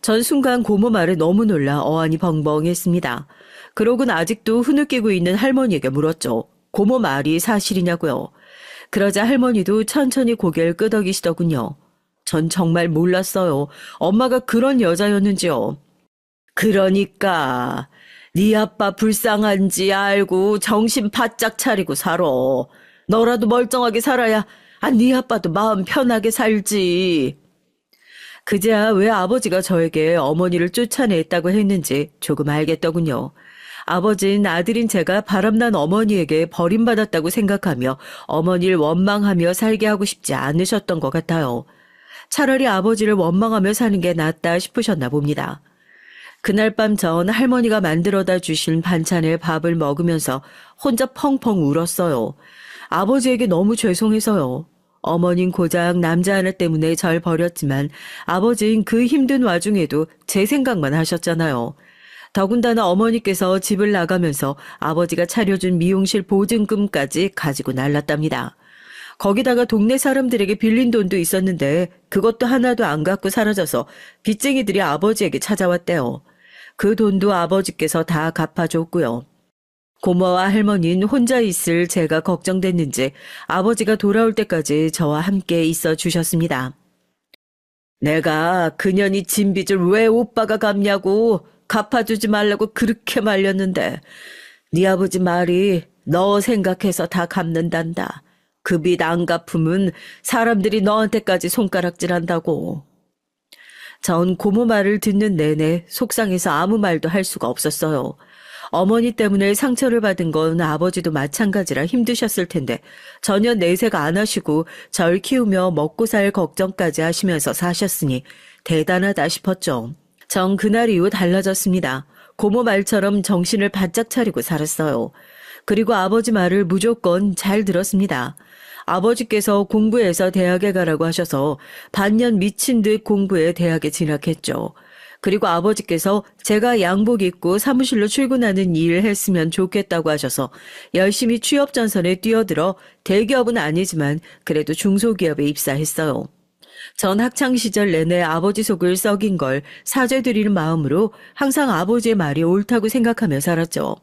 전 순간 고모 말에 너무 놀라 어안이 벙벙했습니다. 그러곤 아직도 흐느끼고 있는 할머니에게 물었죠. 고모 말이 사실이냐고요. 그러자 할머니도 천천히 고개를 끄덕이시더군요. 전 정말 몰랐어요. 엄마가 그런 여자였는지요. 그러니까 네 아빠 불쌍한지 알고 정신 바짝 차리고 살아. 너라도 멀쩡하게 살아야 네 아빠도 마음 편하게 살지. 그제야 왜 아버지가 저에게 어머니를 쫓아냈다고 했는지 조금 알겠더군요. 아버진 아들인 제가 바람난 어머니에게 버림받았다고 생각하며 어머니를 원망하며 살게 하고 싶지 않으셨던 것 같아요. 차라리 아버지를 원망하며 사는 게 낫다 싶으셨나 봅니다. 그날 밤 전 할머니가 만들어다 주신 반찬에 밥을 먹으면서 혼자 펑펑 울었어요. 아버지에게 너무 죄송해서요. 어머닌 고작 남자 하나 때문에 절 버렸지만 아버진 그 힘든 와중에도 제 생각만 하셨잖아요. 더군다나 어머니께서 집을 나가면서 아버지가 차려준 미용실 보증금까지 가지고 날랐답니다. 거기다가 동네 사람들에게 빌린 돈도 있었는데 그것도 하나도 안 갖고 사라져서 빚쟁이들이 아버지에게 찾아왔대요. 그 돈도 아버지께서 다 갚아줬고요. 고모와 할머니는 혼자 있을 제가 걱정됐는지 아버지가 돌아올 때까지 저와 함께 있어 주셨습니다. 내가 그년이 진 빚을 왜 오빠가 갚냐고 갚아주지 말라고 그렇게 말렸는데 네 아버지 말이 너 생각해서 다 갚는단다. 그 빚 안 갚으면 사람들이 너한테까지 손가락질한다고. 전 고모 말을 듣는 내내 속상해서 아무 말도 할 수가 없었어요. 어머니 때문에 상처를 받은 건 아버지도 마찬가지라 힘드셨을 텐데 전혀 내색 안 하시고 절 키우며 먹고 살 걱정까지 하시면서 사셨으니 대단하다 싶었죠. 전 그날 이후 달라졌습니다. 고모 말처럼 정신을 바짝 차리고 살았어요. 그리고 아버지 말을 무조건 잘 들었습니다. 아버지께서 공부해서 대학에 가라고 하셔서 반년 미친 듯 공부해 대학에 진학했죠. 그리고 아버지께서 제가 양복 입고 사무실로 출근하는 일을 했으면 좋겠다고 하셔서 열심히 취업 전선에 뛰어들어 대기업은 아니지만 그래도 중소기업에 입사했어요. 전 학창시절 내내 아버지 속을 썩인 걸 사죄드리는 마음으로 항상 아버지의 말이 옳다고 생각하며 살았죠.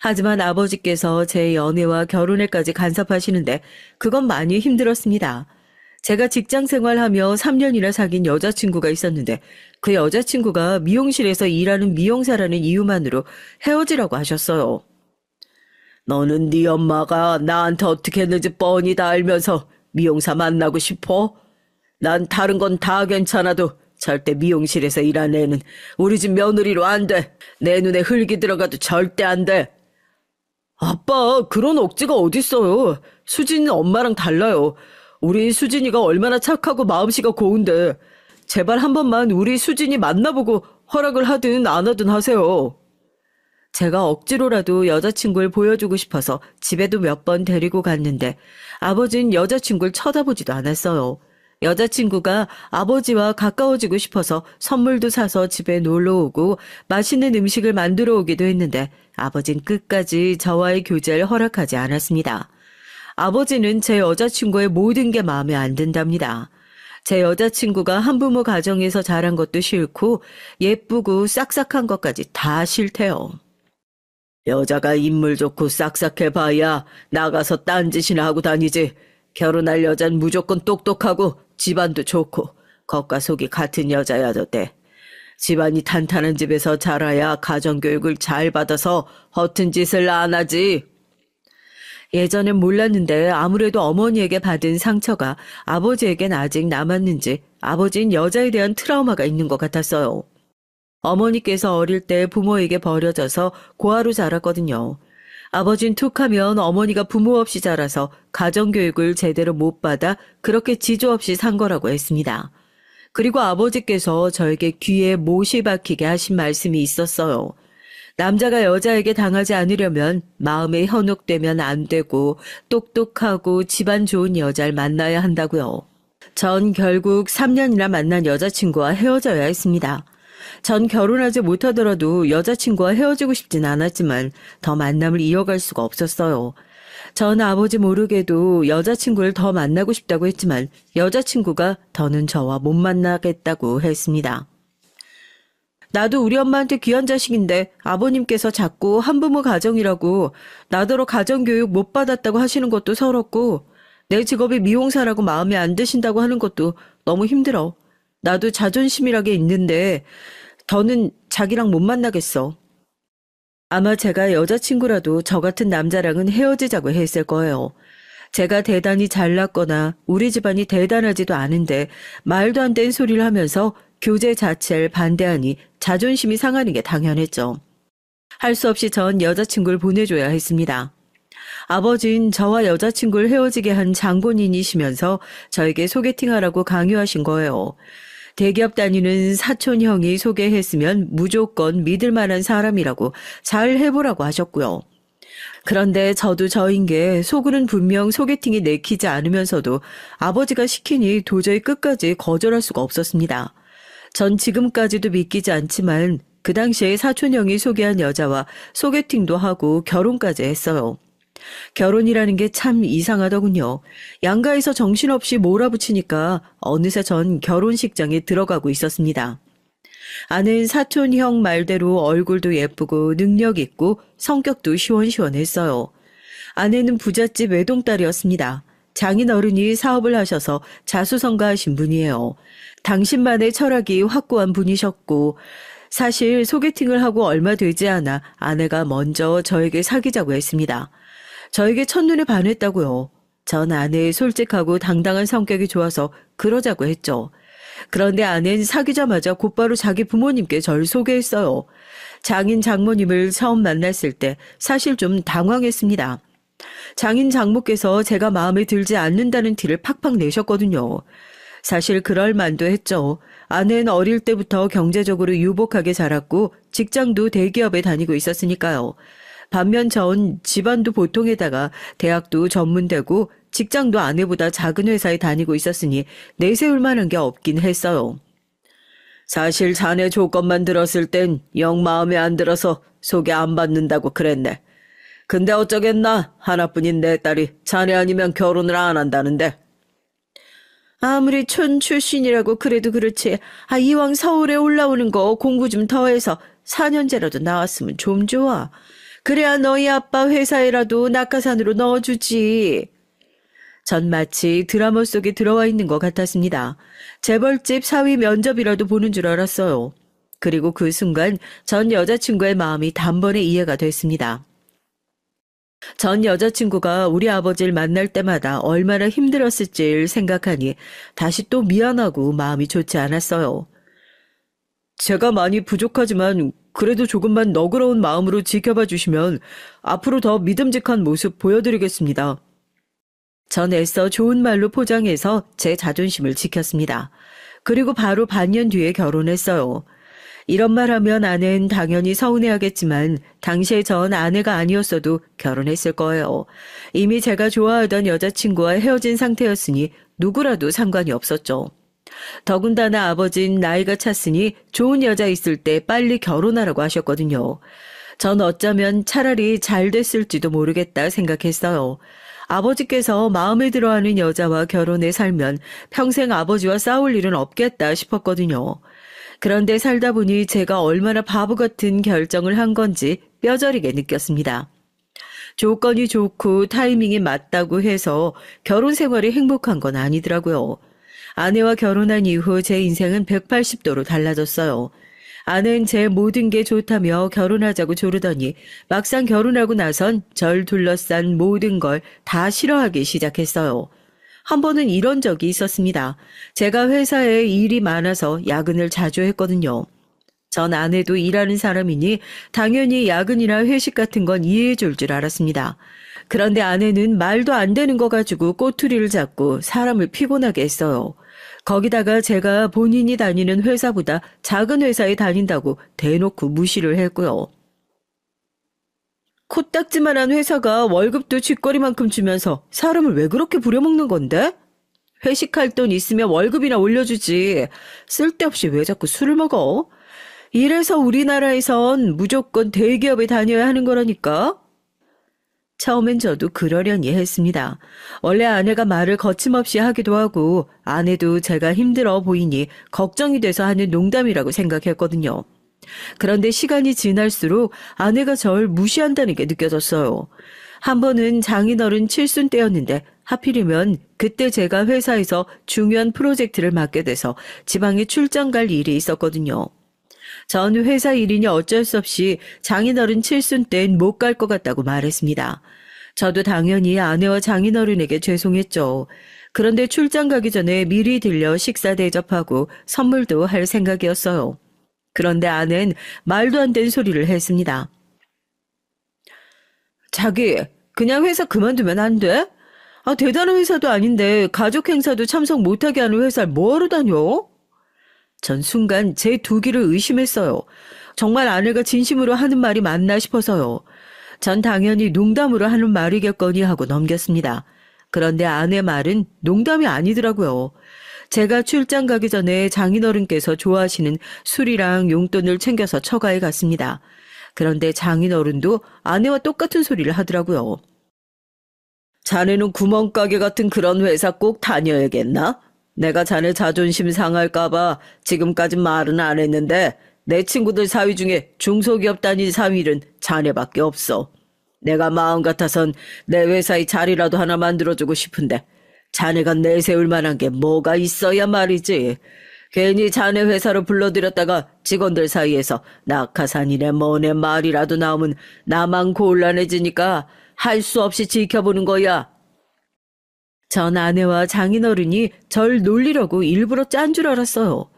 하지만 아버지께서 제 연애와 결혼에까지 간섭하시는데 그건 많이 힘들었습니다. 제가 직장 생활하며 3년이나 사귄 여자친구가 있었는데 그 여자친구가 미용실에서 일하는 미용사라는 이유만으로 헤어지라고 하셨어요. 너는 네 엄마가 나한테 어떻게 했는지 뻔히 다 알면서 미용사 만나고 싶어? 난 다른 건 다 괜찮아도 절대 미용실에서 일하는 애는 우리 집 며느리로 안 돼. 내 눈에 흙이 들어가도 절대 안 돼. 아빠, 그런 억지가 어딨어요. 수진이는 엄마랑 달라요. 우리 수진이가 얼마나 착하고 마음씨가 고운데 제발 한 번만 우리 수진이 만나보고 허락을 하든 안 하든 하세요. 제가 억지로라도 여자친구를 보여주고 싶어서 집에도 몇 번 데리고 갔는데 아버지는 여자친구를 쳐다보지도 않았어요. 여자친구가 아버지와 가까워지고 싶어서 선물도 사서 집에 놀러 오고 맛있는 음식을 만들어 오기도 했는데 아버진 끝까지 저와의 교제를 허락하지 않았습니다. 아버지는 제 여자친구의 모든 게 마음에 안 든답니다. 제 여자친구가 한부모 가정에서 자란 것도 싫고 예쁘고 싹싹한 것까지 다 싫대요. 여자가 인물 좋고 싹싹해봐야 나가서 딴짓이나 하고 다니지. 결혼할 여잔 무조건 똑똑하고 집안도 좋고 겉과 속이 같은 여자야도 돼. 집안이 탄탄한 집에서 자라야 가정교육을 잘 받아서 허튼 짓을 안 하지. 예전엔 몰랐는데 아무래도 어머니에게 받은 상처가 아버지에겐 아직 남았는지 아버지는 여자에 대한 트라우마가 있는 것 같았어요. 어머니께서 어릴 때 부모에게 버려져서 고아로 자랐거든요. 아버진 툭하면 어머니가 부모 없이 자라서 가정교육을 제대로 못 받아 그렇게 지조 없이 산 거라고 했습니다. 그리고 아버지께서 저에게 귀에 못이 박히게 하신 말씀이 있었어요. 남자가 여자에게 당하지 않으려면 마음에 현혹되면 안 되고 똑똑하고 집안 좋은 여자를 만나야 한다고요. 전 결국 3년이나 만난 여자친구와 헤어져야 했습니다. 전 결혼하지 못하더라도 여자친구와 헤어지고 싶진 않았지만 더 만남을 이어갈 수가 없었어요. 전 아버지 모르게도 여자친구를 더 만나고 싶다고 했지만 여자친구가 더는 저와 못 만나겠다고 했습니다. 나도 우리 엄마한테 귀한 자식인데 아버님께서 자꾸 한부모 가정이라고 나더러 가정교육 못 받았다고 하시는 것도 서럽고 내 직업이 미용사라고 마음에 안 드신다고 하는 것도 너무 힘들어. 나도 자존심이라게 있는데 더는 자기랑 못 만나겠어. 아마 제가 여자친구라도 저 같은 남자랑은 헤어지자고 했을 거예요. 제가 대단히 잘났거나 우리 집안이 대단하지도 않은데 말도 안 되는 소리를 하면서 교제 자체를 반대하니 자존심이 상하는 게 당연했죠. 할 수 없이 전 여자친구를 보내줘야 했습니다. 아버지는 저와 여자친구를 헤어지게 한 장본인이시면서 저에게 소개팅하라고 강요하신 거예요. 대기업 다니는 사촌 형이 소개했으면 무조건 믿을 만한 사람이라고 잘 해보라고 하셨고요. 그런데 저도 저인 게 속으로는 분명 소개팅이 내키지 않으면서도 아버지가 시키니 도저히 끝까지 거절할 수가 없었습니다. 전 지금까지도 믿기지 않지만 그 당시에 사촌 형이 소개한 여자와 소개팅도 하고 결혼까지 했어요. 결혼이라는 게 참 이상하더군요. 양가에서 정신없이 몰아붙이니까 어느새 전 결혼식장에 들어가고 있었습니다. 아는 사촌 형 말대로 얼굴도 예쁘고 능력 있고 성격도 시원시원했어요. 아내는 부잣집 외동딸이었습니다. 장인어른이 사업을 하셔서 자수성가하신 분이에요. 당신만의 철학이 확고한 분이셨고 사실 소개팅을 하고 얼마 되지 않아 아내가 먼저 저에게 사귀자고 했습니다. 저에게 첫눈에 반했다고요. 전 아내의 솔직하고 당당한 성격이 좋아서 그러자고 했죠. 그런데 아내는 사귀자마자 곧바로 자기 부모님께 절 소개했어요. 장인 장모님을 처음 만났을 때 사실 좀 당황했습니다. 장인 장모께서 제가 마음에 들지 않는다는 티를 팍팍 내셨거든요. 사실 그럴 만도 했죠. 아내는 어릴 때부터 경제적으로 유복하게 자랐고 직장도 대기업에 다니고 있었으니까요. 반면 전 집안도 보통에다가 대학도 전문대고 직장도 아내보다 작은 회사에 다니고 있었으니 내세울 만한 게 없긴 했어요. 사실 자네 조건만 들었을 땐 영 마음에 안 들어서 소개 안 받는다고 그랬네. 근데 어쩌겠나. 하나뿐인 내 딸이 자네 아니면 결혼을 안 한다는데. 아무리 촌 출신이라고 그래도 그렇지. 이왕 서울에 올라오는 거 공부 좀 더 해서 4년제라도 나왔으면 좀 좋아. 그래야 너희 아빠 회사에라도 낙하산으로 넣어주지. 전 마치 드라마 속에 들어와 있는 것 같았습니다. 재벌집 사위 면접이라도 보는 줄 알았어요. 그리고 그 순간 전 여자친구의 마음이 단번에 이해가 됐습니다. 전 여자친구가 우리 아버지를 만날 때마다 얼마나 힘들었을지를 생각하니 다시 또 미안하고 마음이 좋지 않았어요. 제가 많이 부족하지만 그래도 조금만 너그러운 마음으로 지켜봐 주시면 앞으로 더 믿음직한 모습 보여드리겠습니다. 전 애써 좋은 말로 포장해서 제 자존심을 지켰습니다. 그리고 바로 반년 뒤에 결혼했어요. 이런 말 하면 아내는 당연히 서운해하겠지만 당시에 전 아내가 아니었어도 결혼했을 거예요. 이미 제가 좋아하던 여자친구와 헤어진 상태였으니 누구라도 상관이 없었죠. 더군다나 아버진 나이가 찼으니 좋은 여자 있을 때 빨리 결혼하라고 하셨거든요. 전 어쩌면 차라리 잘 됐을지도 모르겠다 생각했어요. 아버지께서 마음에 들어하는 여자와 결혼해 살면 평생 아버지와 싸울 일은 없겠다 싶었거든요. 그런데 살다 보니 제가 얼마나 바보 같은 결정을 한 건지 뼈저리게 느꼈습니다. 조건이 좋고 타이밍이 맞다고 해서 결혼 생활이 행복한 건 아니더라고요. 아내와 결혼한 이후 제 인생은 180도로 달라졌어요. 아내는 제 모든 게 좋다며 결혼하자고 조르더니 막상 결혼하고 나선 절 둘러싼 모든 걸 다 싫어하기 시작했어요. 한 번은 이런 적이 있었습니다. 제가 회사에 일이 많아서 야근을 자주 했거든요. 전 아내도 일하는 사람이니 당연히 야근이나 회식 같은 건 이해해 줄 줄 알았습니다. 그런데 아내는 말도 안 되는 거 가지고 꼬투리를 잡고 사람을 피곤하게 했어요. 거기다가 제가 본인이 다니는 회사보다 작은 회사에 다닌다고 대놓고 무시를 했고요. 코딱지만한 회사가 월급도 쥐꼬리만큼 주면서 사람을 왜 그렇게 부려먹는 건데? 회식할 돈 있으면 월급이나 올려주지. 쓸데없이 왜 자꾸 술을 먹어? 이래서 우리나라에선 무조건 대기업에 다녀야 하는 거라니까. 처음엔 저도 그러려니 했습니다. 원래 아내가 말을 거침없이 하기도 하고 아내도 제가 힘들어 보이니 걱정이 돼서 하는 농담이라고 생각했거든요. 그런데 시간이 지날수록 아내가 절 무시한다는 게 느껴졌어요. 한 번은 장인어른 칠순 때였는데 하필이면 그때 제가 회사에서 중요한 프로젝트를 맡게 돼서 지방에 출장 갈 일이 있었거든요. 전 회사 일이니 어쩔 수 없이 장인어른 칠순 땐 못 갈 것 같다고 말했습니다. 저도 당연히 아내와 장인어른에게 죄송했죠. 그런데 출장 가기 전에 미리 들려 식사 대접하고 선물도 할 생각이었어요. 그런데 아내는 말도 안 되는 소리를 했습니다. 자기, 그냥 회사 그만두면 안 돼? 대단한 회사도 아닌데 가족 행사도 참석 못하게 하는 회사를 뭐하러 다녀? 전 순간 제 두 귀를 의심했어요. 정말 아내가 진심으로 하는 말이 맞나 싶어서요. 전 당연히 농담으로 하는 말이겠거니 하고 넘겼습니다. 그런데 아내 말은 농담이 아니더라고요. 제가 출장 가기 전에 장인어른께서 좋아하시는 술이랑 용돈을 챙겨서 처가에 갔습니다. 그런데 장인어른도 아내와 똑같은 소리를 하더라고요. 자네는 구멍가게 같은 그런 회사 꼭 다녀야겠나? 내가 자네 자존심 상할까봐 지금까지 말은 안 했는데 내 친구들 사위 중에 중소기업 다닌 사위는 자네밖에 없어. 내가 마음 같아선 내 회사에 자리라도 하나 만들어주고 싶은데 자네가 내세울 만한 게 뭐가 있어야 말이지. 괜히 자네 회사로 불러들였다가 직원들 사이에서 낙하산이네 뭐네 말이라도 나오면 나만 곤란해지니까 할 수 없이 지켜보는 거야. 전 아내와 장인어른이 절 놀리려고 일부러 짠 줄 알았어요.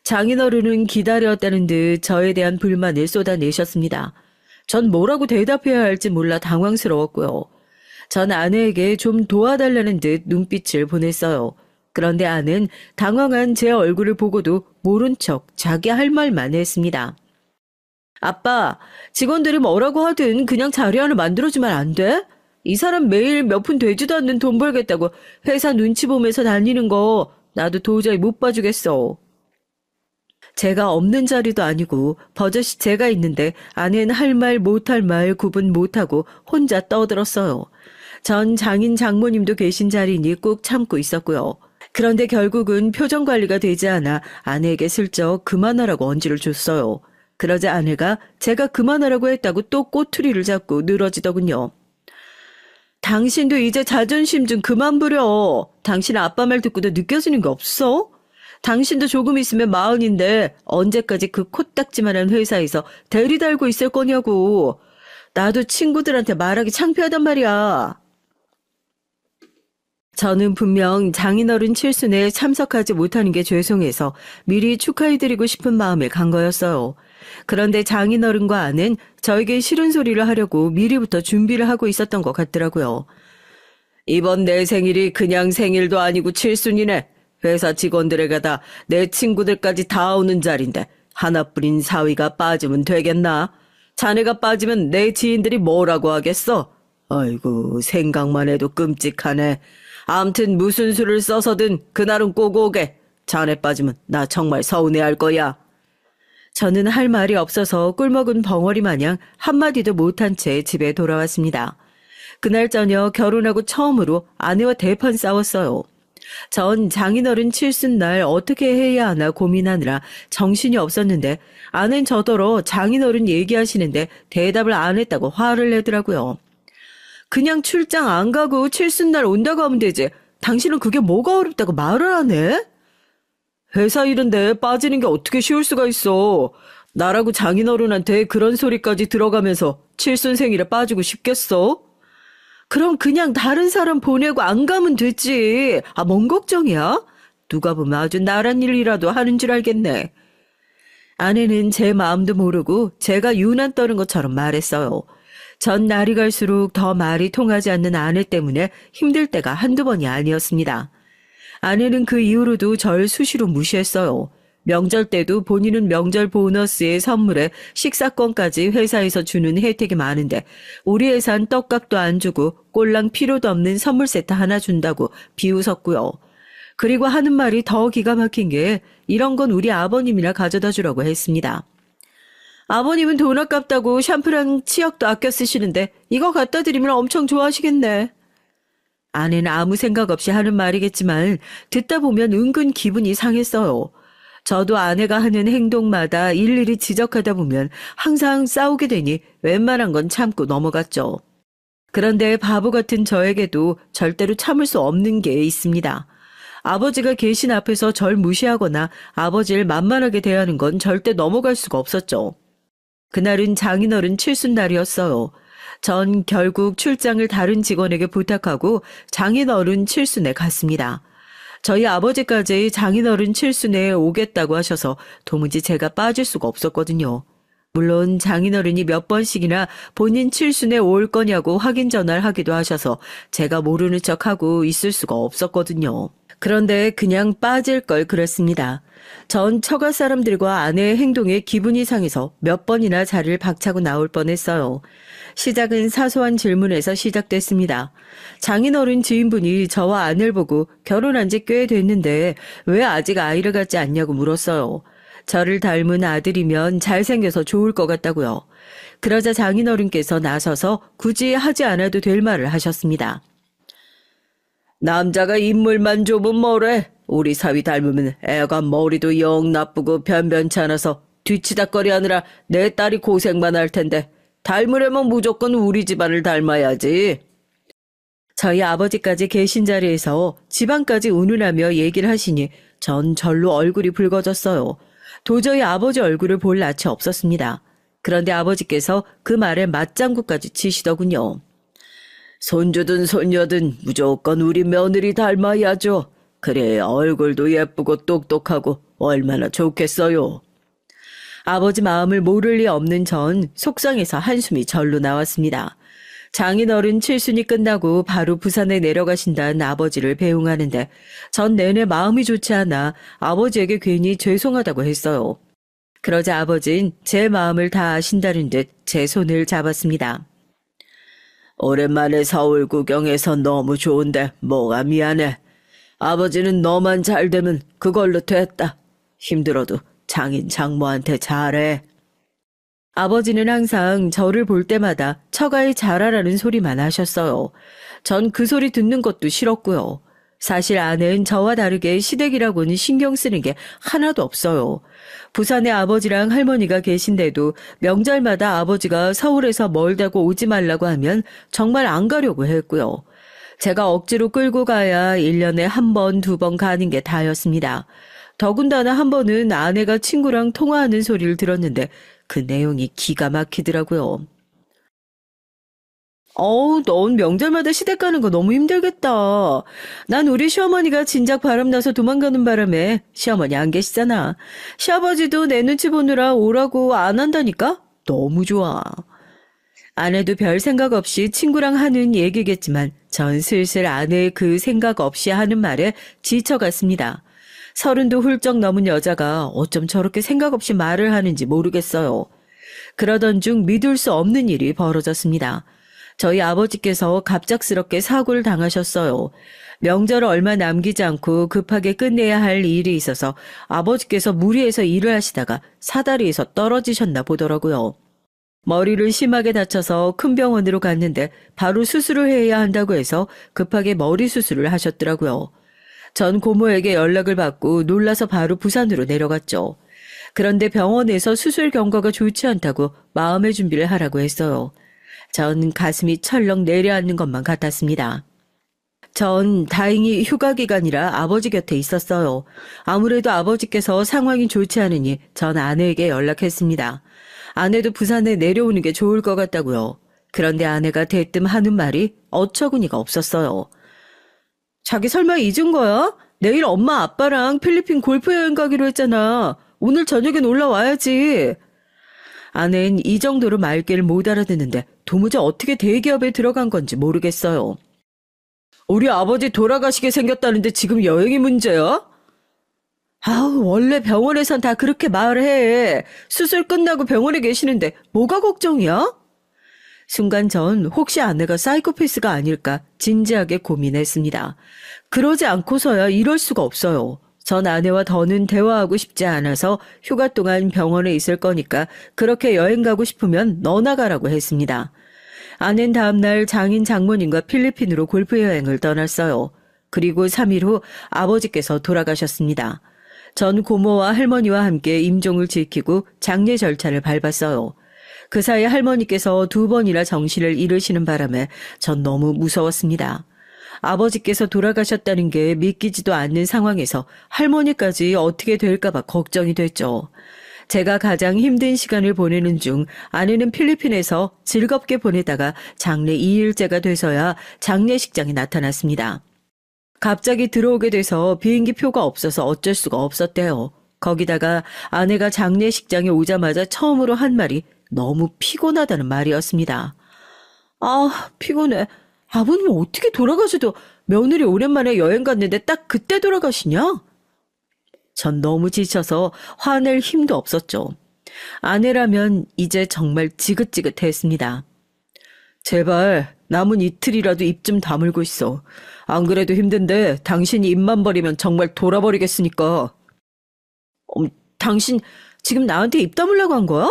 장인어른은 기다렸다는 듯 저에 대한 불만을 쏟아내셨습니다. 전 뭐라고 대답해야 할지 몰라 당황스러웠고요. 전 아내에게 좀 도와달라는 듯 눈빛을 보냈어요. 그런데 아내는 당황한 제 얼굴을 보고도 모른 척 자기 할 말만 했습니다. 아빠, 직원들이 뭐라고 하든 그냥 자리 하나 만들어주면 안 돼? 이 사람 매일 몇 푼 되지도 않는 돈 벌겠다고 회사 눈치 보면서 다니는 거 나도 도저히 못 봐주겠어. 제가 없는 자리도 아니고 버젓이 제가 있는데 아내는 할 말 못할 말 구분 못하고 혼자 떠들었어요. 전 장인 장모님도 계신 자리니 꾹 참고 있었고요. 그런데 결국은 표정 관리가 되지 않아 아내에게 슬쩍 그만하라고 언지를 줬어요. 그러자 아내가 제가 그만하라고 했다고 또 꼬투리를 잡고 늘어지더군요. 당신도 이제 자존심 좀 그만 부려. 당신 아빠 말 듣고도 느껴지는 게 없어? 당신도 조금 있으면 40인데 언제까지 그 코딱지만한 회사에서 대리 달고 있을 거냐고. 나도 친구들한테 말하기 창피하단 말이야. 저는 분명 장인어른 칠순에 참석하지 못하는 게 죄송해서 미리 축하해드리고 싶은 마음에 간 거였어요. 그런데 장인어른과 아는 저에게 싫은 소리를 하려고 미리부터 준비를 하고 있었던 것 같더라고요. 이번 내 생일이 그냥 생일도 아니고 칠순이네. 회사 직원들에게 다 내 친구들까지 다 오는 자리인데 하나뿐인 사위가 빠지면 되겠나? 자네가 빠지면 내 지인들이 뭐라고 하겠어? 아이고 생각만 해도 끔찍하네. 암튼 무슨 수를 써서든 그날은 꼭 오게. 자네 빠지면 나 정말 서운해할 거야. 저는 할 말이 없어서 꿀먹은 벙어리 마냥 한마디도 못한 채 집에 돌아왔습니다. 그날 저녁 결혼하고 처음으로 아내와 대판 싸웠어요. 전 장인어른 칠순날 어떻게 해야 하나 고민하느라 정신이 없었는데 아내는 저더러 장인어른 얘기하시는데 대답을 안 했다고 화를 내더라고요. 그냥 출장 안 가고 칠순날 온다고 하면 되지. 당신은 그게 뭐가 어렵다고 말을 안 해? 회사 일인데 빠지는 게 어떻게 쉬울 수가 있어. 나라고 장인어른한테 그런 소리까지 들어가면서 칠순 생일에 빠지고 싶겠어? 그럼 그냥 다른 사람 보내고 안 가면 되지. 뭔 걱정이야? 누가 보면 아주 나란 일이라도 하는 줄 알겠네. 아내는 제 마음도 모르고 제가 유난 떠는 것처럼 말했어요. 전 날이 갈수록 더 말이 통하지 않는 아내 때문에 힘들 때가 한두 번이 아니었습니다. 아내는 그 이후로도 절 수시로 무시했어요. 명절 때도 본인은 명절 보너스의 선물에 식사권까지 회사에서 주는 혜택이 많은데 우리 회사는 떡값도 안 주고 꼴랑 필요도 없는 선물 세트 하나 준다고 비웃었고요. 그리고 하는 말이 더 기가 막힌 게 이런 건 우리 아버님이나 가져다 주라고 했습니다. 아버님은 돈 아깝다고 샴푸랑 치약도 아껴 쓰시는데 이거 갖다 드리면 엄청 좋아하시겠네. 아내는 아무 생각 없이 하는 말이겠지만 듣다 보면 은근 기분이 상했어요. 저도 아내가 하는 행동마다 일일이 지적하다 보면 항상 싸우게 되니 웬만한 건 참고 넘어갔죠. 그런데 바보 같은 저에게도 절대로 참을 수 없는 게 있습니다. 아버지가 계신 앞에서 절 무시하거나 아버지를 만만하게 대하는 건 절대 넘어갈 수가 없었죠. 그날은 장인어른 칠순날이었어요. 전 결국 출장을 다른 직원에게 부탁하고 장인어른 칠순에 갔습니다. 저희 아버지까지 장인어른 칠순에 오겠다고 하셔서 도무지 제가 빠질 수가 없었거든요. 물론 장인어른이 몇 번씩이나 본인 칠순에 올 거냐고 확인 전화를 하기도 하셔서 제가 모르는 척하고 있을 수가 없었거든요. 그런데 그냥 빠질 걸 그랬습니다. 전 처가 사람들과 아내의 행동에 기분이 상해서 몇 번이나 자리를 박차고 나올 뻔했어요. 시작은 사소한 질문에서 시작됐습니다. 장인어른 지인분이 저와 아내를 보고 결혼한 지 꽤 됐는데 왜 아직 아이를 갖지 않냐고 물었어요. 저를 닮은 아들이면 잘생겨서 좋을 것 같다고요. 그러자 장인어른께서 나서서 굳이 하지 않아도 될 말을 하셨습니다. 남자가 인물만 좁으면 뭐래? 우리 사위 닮으면 애가 머리도 영 나쁘고 변변치 않아서 뒤치다거리 하느라 내 딸이 고생만 할 텐데 닮으려면 무조건 우리 집안을 닮아야지. 저희 아버지까지 계신 자리에서 집안까지 운운하며 얘기를 하시니 전 절로 얼굴이 붉어졌어요. 도저히 아버지 얼굴을 볼 낯이 없었습니다. 그런데 아버지께서 그 말에 맞장구까지 치시더군요. 손주든 손녀든 무조건 우리 며느리 닮아야죠. 그래야 얼굴도 예쁘고 똑똑하고 얼마나 좋겠어요. 아버지 마음을 모를 리 없는 전 속상해서 한숨이 절로 나왔습니다. 장인어른 칠순이 끝나고 바로 부산에 내려가신다는 아버지를 배웅하는데 전 내내 마음이 좋지 않아 아버지에게 괜히 죄송하다고 했어요. 그러자 아버진 제 마음을 다 아신다는 듯 제 손을 잡았습니다. 오랜만에 서울 구경해서 너무 좋은데 뭐가 미안해. 아버지는 너만 잘 되면 그걸로 됐다. 힘들어도 장인 장모한테 잘해. 아버지는 항상 저를 볼 때마다 처가에 잘하라는 소리만 하셨어요. 전 그 소리 듣는 것도 싫었고요. 사실 아내는 저와 다르게 시댁이라고는 신경 쓰는 게 하나도 없어요. 부산에 아버지랑 할머니가 계신데도 명절마다 아버지가 서울에서 멀다고 오지 말라고 하면 정말 안 가려고 했고요. 제가 억지로 끌고 가야 1년에 한 번, 두 번 가는 게 다였습니다. 더군다나 한 번은 아내가 친구랑 통화하는 소리를 들었는데 그 내용이 기가 막히더라고요. 넌 명절마다 시댁 가는 거 너무 힘들겠다. 난 우리 시어머니가 진작 바람나서 도망가는 바람에 시어머니 안 계시잖아. 시아버지도 내 눈치 보느라 오라고 안 한다니까? 너무 좋아. 아내도 별 생각 없이 친구랑 하는 얘기겠지만 전 슬슬 아내의 그 생각 없이 하는 말에 지쳐갔습니다. 30도 훌쩍 넘은 여자가 어쩜 저렇게 생각 없이 말을 하는지 모르겠어요. 그러던 중 믿을 수 없는 일이 벌어졌습니다. 저희 아버지께서 갑작스럽게 사고를 당하셨어요. 명절 얼마 남기지 않고 급하게 끝내야 할 일이 있어서 아버지께서 무리해서 일을 하시다가 사다리에서 떨어지셨나 보더라고요. 머리를 심하게 다쳐서 큰 병원으로 갔는데 바로 수술을 해야 한다고 해서 급하게 머리 수술을 하셨더라고요. 전 고모에게 연락을 받고 놀라서 바로 부산으로 내려갔죠. 그런데 병원에서 수술 경과가 좋지 않다고 마음의 준비를 하라고 했어요. 전 가슴이 철렁 내려앉는 것만 같았습니다. 전 다행히 휴가 기간이라 아버지 곁에 있었어요. 아무래도 아버지께서 상황이 좋지 않으니 전 아내에게 연락했습니다. 아내도 부산에 내려오는 게 좋을 것 같다고요. 그런데 아내가 대뜸 하는 말이 어처구니가 없었어요. 자기 설마 잊은 거야? 내일 엄마 아빠랑 필리핀 골프 여행 가기로 했잖아. 오늘 저녁엔 올라와야지. 아내는 이 정도로 말귀를 못 알아듣는데 도무지 어떻게 대기업에 들어간 건지 모르겠어요. 우리 아버지 돌아가시게 생겼다는데 지금 여행이 문제야? 원래 병원에선 다 그렇게 말해. 수술 끝나고 병원에 계시는데 뭐가 걱정이야? 순간 전 혹시 아내가 사이코패스가 아닐까 진지하게 고민했습니다. 그러지 않고서야 이럴 수가 없어요. 전 아내와 더는 대화하고 싶지 않아서 휴가 동안 병원에 있을 거니까 그렇게 여행 가고 싶으면 너나 가라고 했습니다. 아내는 다음날 장인 장모님과 필리핀으로 골프 여행을 떠났어요. 그리고 3일 후 아버지께서 돌아가셨습니다. 전 고모와 할머니와 함께 임종을 지키고 장례 절차를 밟았어요. 그 사이 할머니께서 2번이나 정신을 잃으시는 바람에 전 너무 무서웠습니다. 아버지께서 돌아가셨다는 게 믿기지도 않는 상황에서 할머니까지 어떻게 될까봐 걱정이 됐죠. 제가 가장 힘든 시간을 보내는 중 아내는 필리핀에서 즐겁게 보내다가 장례 2일째가 돼서야 장례식장에 나타났습니다. 갑자기 들어오게 돼서 비행기 표가 없어서 어쩔 수가 없었대요. 거기다가 아내가 장례식장에 오자마자 처음으로 한 말이 너무 피곤하다는 말이었습니다. 피곤해. 아버님 어떻게 돌아가셔도 며느리 오랜만에 여행 갔는데 딱 그때 돌아가시냐? 전 너무 지쳐서 화낼 힘도 없었죠. 아내라면 이제 정말 지긋지긋했습니다. 제발 남은 이틀이라도 입 좀 다물고 있어. 안 그래도 힘든데 당신이 입만 버리면 정말 돌아버리겠으니까. 당신 지금 나한테 입 다물라고 한 거야?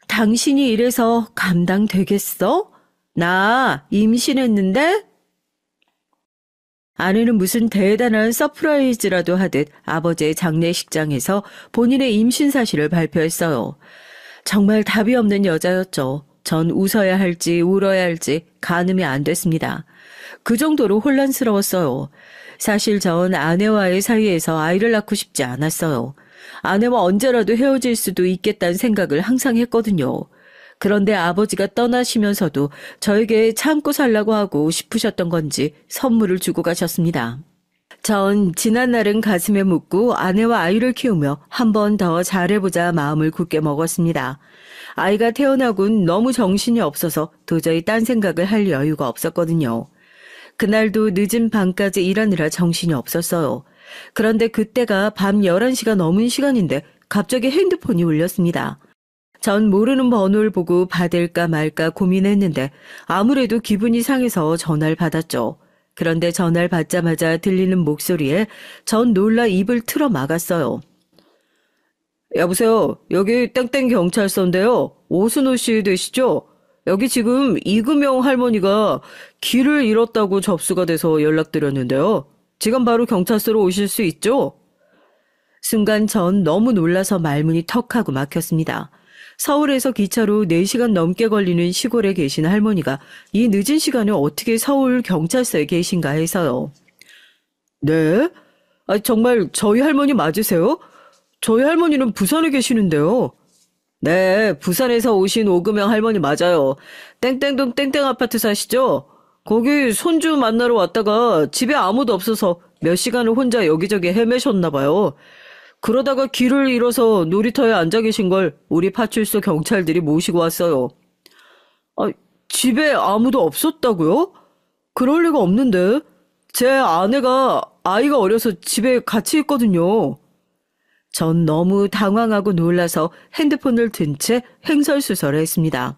당신이 이래서 감당되겠어? 나 임신했는데? 아내는 무슨 대단한 서프라이즈라도 하듯 아버지의 장례식장에서 본인의 임신 사실을 발표했어요. 정말 답이 없는 여자였죠. 전 웃어야 할지 울어야 할지 가늠이 안 됐습니다. 그 정도로 혼란스러웠어요. 사실 전 아내와의 사이에서 아이를 낳고 싶지 않았어요. 아내와 언제라도 헤어질 수도 있겠다는 생각을 항상 했거든요. 그런데 아버지가 떠나시면서도 저에게 참고 살라고 하고 싶으셨던 건지 선물을 주고 가셨습니다. 전 지난 날은 가슴에 묻고 아내와 아이를 키우며 한 번 더 잘해보자 마음을 굳게 먹었습니다. 아이가 태어나곤 너무 정신이 없어서 도저히 딴 생각을 할 여유가 없었거든요. 그날도 늦은 밤까지 일하느라 정신이 없었어요. 그런데 그때가 밤 11시가 넘은 시간인데 갑자기 핸드폰이 울렸습니다. 전 모르는 번호를 보고 받을까 말까 고민했는데 아무래도 기분이 상해서 전화를 받았죠. 그런데 전화를 받자마자 들리는 목소리에 전 놀라 입을 틀어 막았어요. 여보세요. 여기 땡땡 경찰서인데요. 오순호 씨 되시죠? 여기 지금 이금영 할머니가 길을 잃었다고 접수가 돼서 연락드렸는데요. 지금 바로 경찰서로 오실 수 있죠? 순간 전 너무 놀라서 말문이 턱하고 막혔습니다. 서울에서 기차로 4시간 넘게 걸리는 시골에 계신 할머니가 이 늦은 시간에 어떻게 서울 경찰서에 계신가 해서요. 네? 정말 저희 할머니 맞으세요? 저희 할머니는 부산에 계시는데요. 네, 부산에서 오신 오금영 할머니 맞아요. 땡땡동 땡땡 아파트 사시죠? 거기 손주 만나러 왔다가 집에 아무도 없어서 몇 시간을 혼자 여기저기 헤매셨나 봐요. 그러다가 길을 잃어서 놀이터에 앉아 계신 걸 우리 파출소 경찰들이 모시고 왔어요. 집에 아무도 없었다고요? 그럴 리가 없는데. 제 아내가 아이가 어려서 집에 같이 있거든요. 전 너무 당황하고 놀라서 핸드폰을 든 채 횡설수설했습니다.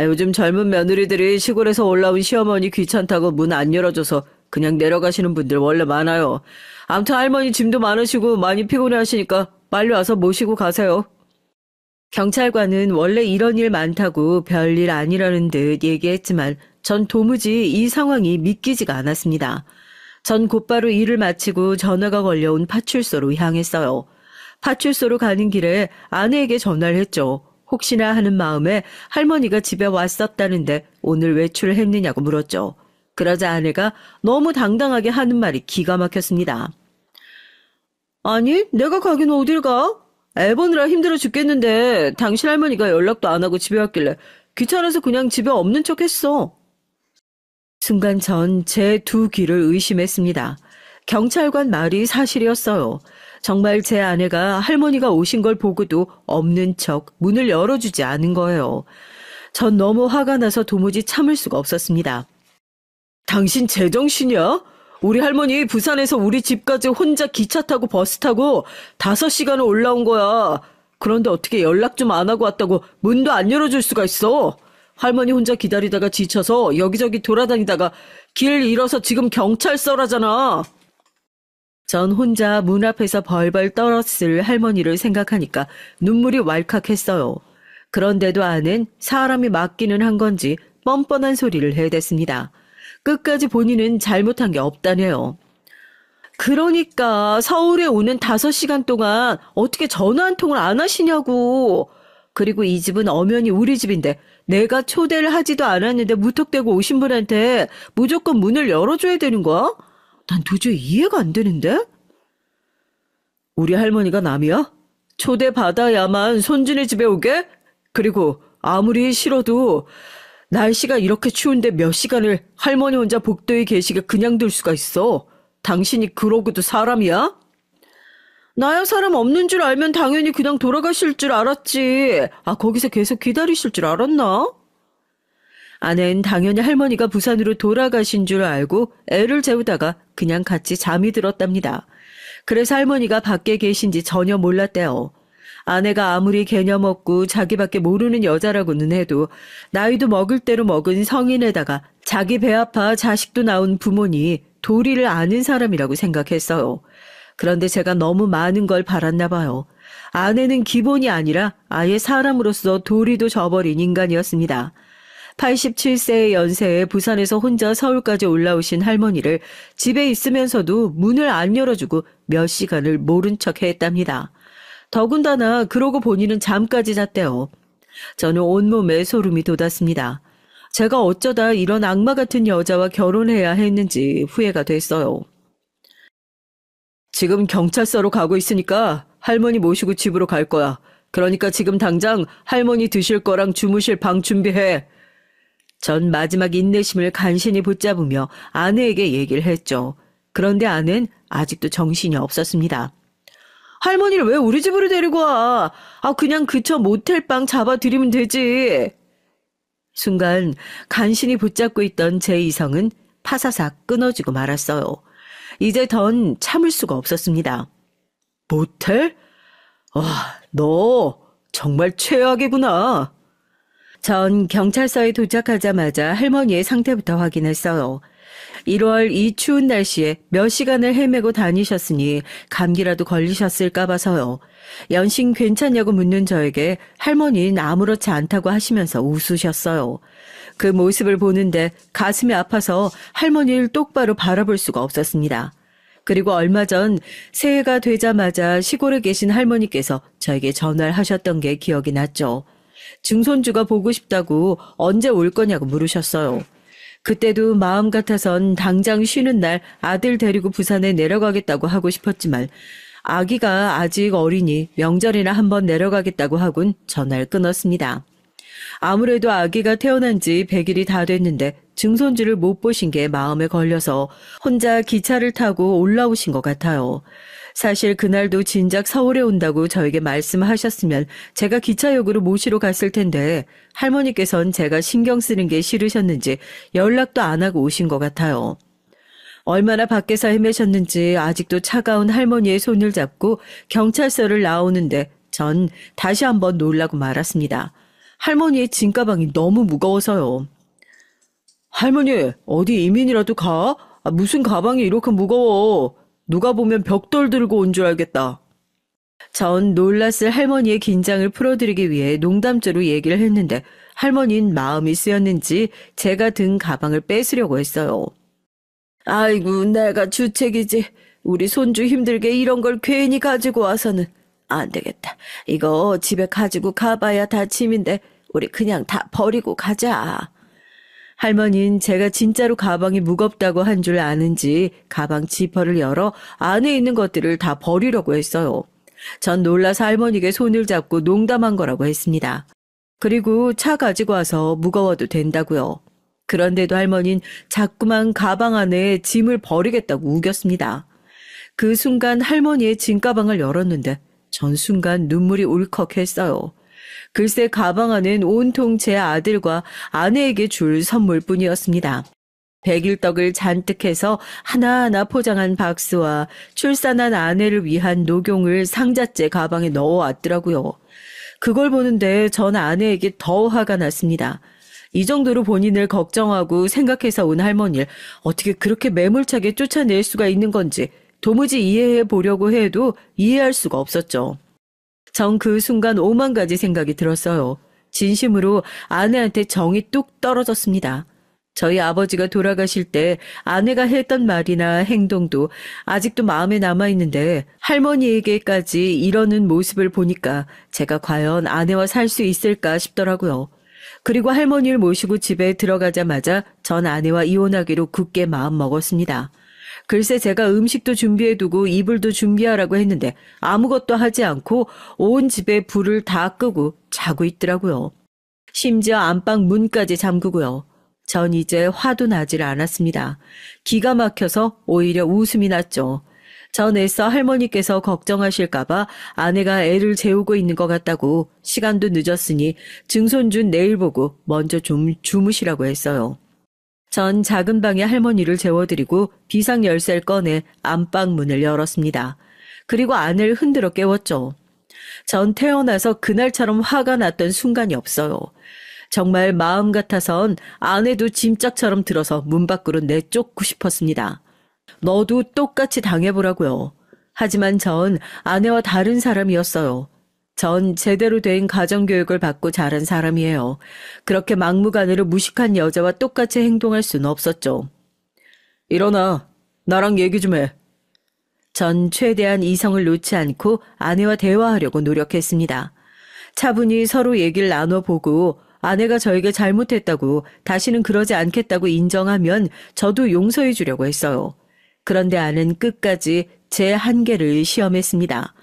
요즘 젊은 며느리들이 시골에서 올라온 시어머니 귀찮다고 문 안 열어줘서 그냥 내려가시는 분들 원래 많아요. 아무튼 할머니 짐도 많으시고 많이 피곤해 하시니까 빨리 와서 모시고 가세요. 경찰관은 원래 이런 일 많다고 별일 아니라는 듯 얘기했지만 전 도무지 이 상황이 믿기지가 않았습니다. 전 곧바로 일을 마치고 전화가 걸려온 파출소로 향했어요. 파출소로 가는 길에 아내에게 전화를 했죠. 혹시나 하는 마음에 할머니가 집에 왔었다는데 오늘 외출을 했느냐고 물었죠. 그러자 아내가 너무 당당하게 하는 말이 기가 막혔습니다. 아니, 내가 가긴 어딜 가? 애 보느라 힘들어 죽겠는데 당신 할머니가 연락도 안 하고 집에 왔길래 귀찮아서 그냥 집에 없는 척 했어. 순간 전 제 두 귀를 의심했습니다. 경찰관 말이 사실이었어요. 정말 제 아내가 할머니가 오신 걸 보고도 없는 척 문을 열어주지 않은 거예요. 전 너무 화가 나서 도무지 참을 수가 없었습니다. 당신 제정신이야? 우리 할머니 부산에서 우리 집까지 혼자 기차 타고 버스 타고 5시간을 올라온 거야. 그런데 어떻게 연락 좀 안 하고 왔다고 문도 안 열어줄 수가 있어? 할머니 혼자 기다리다가 지쳐서 여기저기 돌아다니다가 길 잃어서 지금 경찰서라잖아. 전 혼자 문 앞에서 벌벌 떨었을 할머니를 생각하니까 눈물이 왈칵했어요. 그런데도 아는 사람이 맡기는 한 건지 뻔뻔한 소리를 해댔습니다. 끝까지 본인은 잘못한 게 없다네요. 그러니까 서울에 오는 5시간 동안 어떻게 전화 한 통을 안 하시냐고. 그리고 이 집은 엄연히 우리 집인데 내가 초대를 하지도 않았는데 무턱대고 오신 분한테 무조건 문을 열어줘야 되는 거야? 난 도저히 이해가 안 되는데? 우리 할머니가 남이야? 초대받아야만 손주네 집에 오게? 그리고 아무리 싫어도 날씨가 이렇게 추운데 몇 시간을 할머니 혼자 복도에 계시게 그냥 둘 수가 있어. 당신이 그러고도 사람이야? 나야 사람 없는 줄 알면 당연히 그냥 돌아가실 줄 알았지. 거기서 계속 기다리실 줄 알았나? 아내는 당연히 할머니가 부산으로 돌아가신 줄 알고 애를 재우다가 그냥 같이 잠이 들었답니다. 그래서 할머니가 밖에 계신지 전혀 몰랐대요. 아내가 아무리 개념 없고 자기밖에 모르는 여자라고는 해도 나이도 먹을 대로 먹은 성인에다가 자기 배 아파 자식도 낳은 부모니 도리를 아는 사람이라고 생각했어요. 그런데 제가 너무 많은 걸 바랐나 봐요. 아내는 기본이 아니라 아예 사람으로서 도리도 저버린 인간이었습니다. 87세의 연세에 부산에서 혼자 서울까지 올라오신 할머니를 집에 있으면서도 문을 안 열어주고 몇 시간을 모른 척 했답니다. 더군다나 그러고 본인은 잠까지 잤대요. 저는 온몸에 소름이 돋았습니다. 제가 어쩌다 이런 악마 같은 여자와 결혼해야 했는지 후회가 됐어요. 지금 경찰서로 가고 있으니까 할머니 모시고 집으로 갈 거야. 그러니까 지금 당장 할머니 드실 거랑 주무실 방 준비해. 전 마지막 인내심을 간신히 붙잡으며 아내에게 얘기를 했죠. 그런데 아내는 아직도 정신이 없었습니다. 할머니를 왜 우리 집으로 데리고 와? 그냥 그저 모텔방 잡아드리면 되지. 순간 간신히 붙잡고 있던 제 이성은 파사삭 끊어지고 말았어요. 이제 던 참을 수가 없었습니다. 모텔? 너 정말 최악이구나. 전 경찰서에 도착하자마자 할머니의 상태부터 확인했어요. 1월 이 추운 날씨에 몇 시간을 헤매고 다니셨으니 감기라도 걸리셨을까 봐서요. 연신 괜찮냐고 묻는 저에게 할머니는 아무렇지 않다고 하시면서 웃으셨어요. 그 모습을 보는데 가슴이 아파서 할머니를 똑바로 바라볼 수가 없었습니다. 그리고 얼마 전 새해가 되자마자 시골에 계신 할머니께서 저에게 전화를 하셨던 게 기억이 났죠. 증손주가 보고 싶다고 언제 올 거냐고 물으셨어요. 그때도 마음 같아선 당장 쉬는 날 아들 데리고 부산에 내려가겠다고 하고 싶었지만 아기가 아직 어리니 명절이나 한번 내려가겠다고 하곤 전화를 끊었습니다. 아무래도 아기가 태어난 지 100일이 다 됐는데 증손주를 못 보신 게 마음에 걸려서 혼자 기차를 타고 올라오신 것 같아요. 사실 그날도 진작 서울에 온다고 저에게 말씀하셨으면 제가 기차역으로 모시러 갔을 텐데 할머니께선 제가 신경 쓰는 게 싫으셨는지 연락도 안 하고 오신 것 같아요. 얼마나 밖에서 헤매셨는지 아직도 차가운 할머니의 손을 잡고 경찰서를 나오는데 전 다시 한번 놀라고 말았습니다. 할머니의 짐가방이 너무 무거워서요. 할머니, 어디 이민이라도 가? 무슨 가방이 이렇게 무거워. 누가 보면 벽돌 들고 온 줄 알겠다. 전 놀랐을 할머니의 긴장을 풀어드리기 위해 농담조로 얘기를 했는데 할머니는 마음이 쓰였는지 제가 든 가방을 뺏으려고 했어요. 아이고, 내가 주책이지. 우리 손주 힘들게 이런 걸 괜히 가지고 와서는. 안 되겠다. 이거 집에 가지고 가봐야 다 짐인데 우리 그냥 다 버리고 가자. 할머니는 제가 진짜로 가방이 무겁다고 한 줄 아는지 가방 지퍼를 열어 안에 있는 것들을 다 버리려고 했어요. 전 놀라서 할머니에게 손을 잡고 농담한 거라고 했습니다. 그리고 차 가지고 와서 무거워도 된다고요. 그런데도 할머니는 자꾸만 가방 안에 짐을 버리겠다고 우겼습니다. 그 순간 할머니의 짐가방을 열었는데 전 순간 눈물이 울컥했어요. 글쎄 가방 안은 온통 제 아들과 아내에게 줄 선물뿐이었습니다. 백일떡을 잔뜩 해서 하나하나 포장한 박스와 출산한 아내를 위한 녹용을 상자째 가방에 넣어왔더라고요. 그걸 보는데 전 아내에게 더 화가 났습니다. 이 정도로 본인을 걱정하고 생각해서 온 할머니를 어떻게 그렇게 매몰차게 쫓아낼 수가 있는 건지 도무지 이해해 보려고 해도 이해할 수가 없었죠. 전 그 순간 오만 가지 생각이 들었어요. 진심으로 아내한테 정이 뚝 떨어졌습니다. 저희 아버지가 돌아가실 때 아내가 했던 말이나 행동도 아직도 마음에 남아있는데 할머니에게까지 이러는 모습을 보니까 제가 과연 아내와 살 수 있을까 싶더라고요. 그리고 할머니를 모시고 집에 들어가자마자 전 아내와 이혼하기로 굳게 마음먹었습니다. 글쎄 제가 음식도 준비해두고 이불도 준비하라고 했는데 아무것도 하지 않고 온 집에 불을 다 끄고 자고 있더라고요. 심지어 안방 문까지 잠그고요. 전 이제 화도 나질 않았습니다. 기가 막혀서 오히려 웃음이 났죠. 전 애써 할머니께서 걱정하실까봐 아내가 애를 재우고 있는 것 같다고 시간도 늦었으니 증손주 내일 보고 먼저 좀 주무시라고 했어요. 전 작은 방에 할머니를 재워드리고 비상 열쇠를 꺼내 안방 문을 열었습니다. 그리고 아내를 흔들어 깨웠죠. 전 태어나서 그날처럼 화가 났던 순간이 없어요. 정말 마음 같아선 아내도 짐짝처럼 들어서 문 밖으로 내쫓고 싶었습니다. 너도 똑같이 당해보라고요. 하지만 전 아내와 다른 사람이었어요. 전 제대로 된 가정교육을 받고 자란 사람이에요. 그렇게 막무가내로 무식한 여자와 똑같이 행동할 수는 없었죠. 일어나. 나랑 얘기 좀 해. 전 최대한 이성을 놓지 않고 아내와 대화하려고 노력했습니다. 차분히 서로 얘기를 나눠보고 아내가 저에게 잘못했다고 다시는 그러지 않겠다고 인정하면 저도 용서해 주려고 했어요. 그런데 아내는 끝까지 제 한계를 시험했습니다.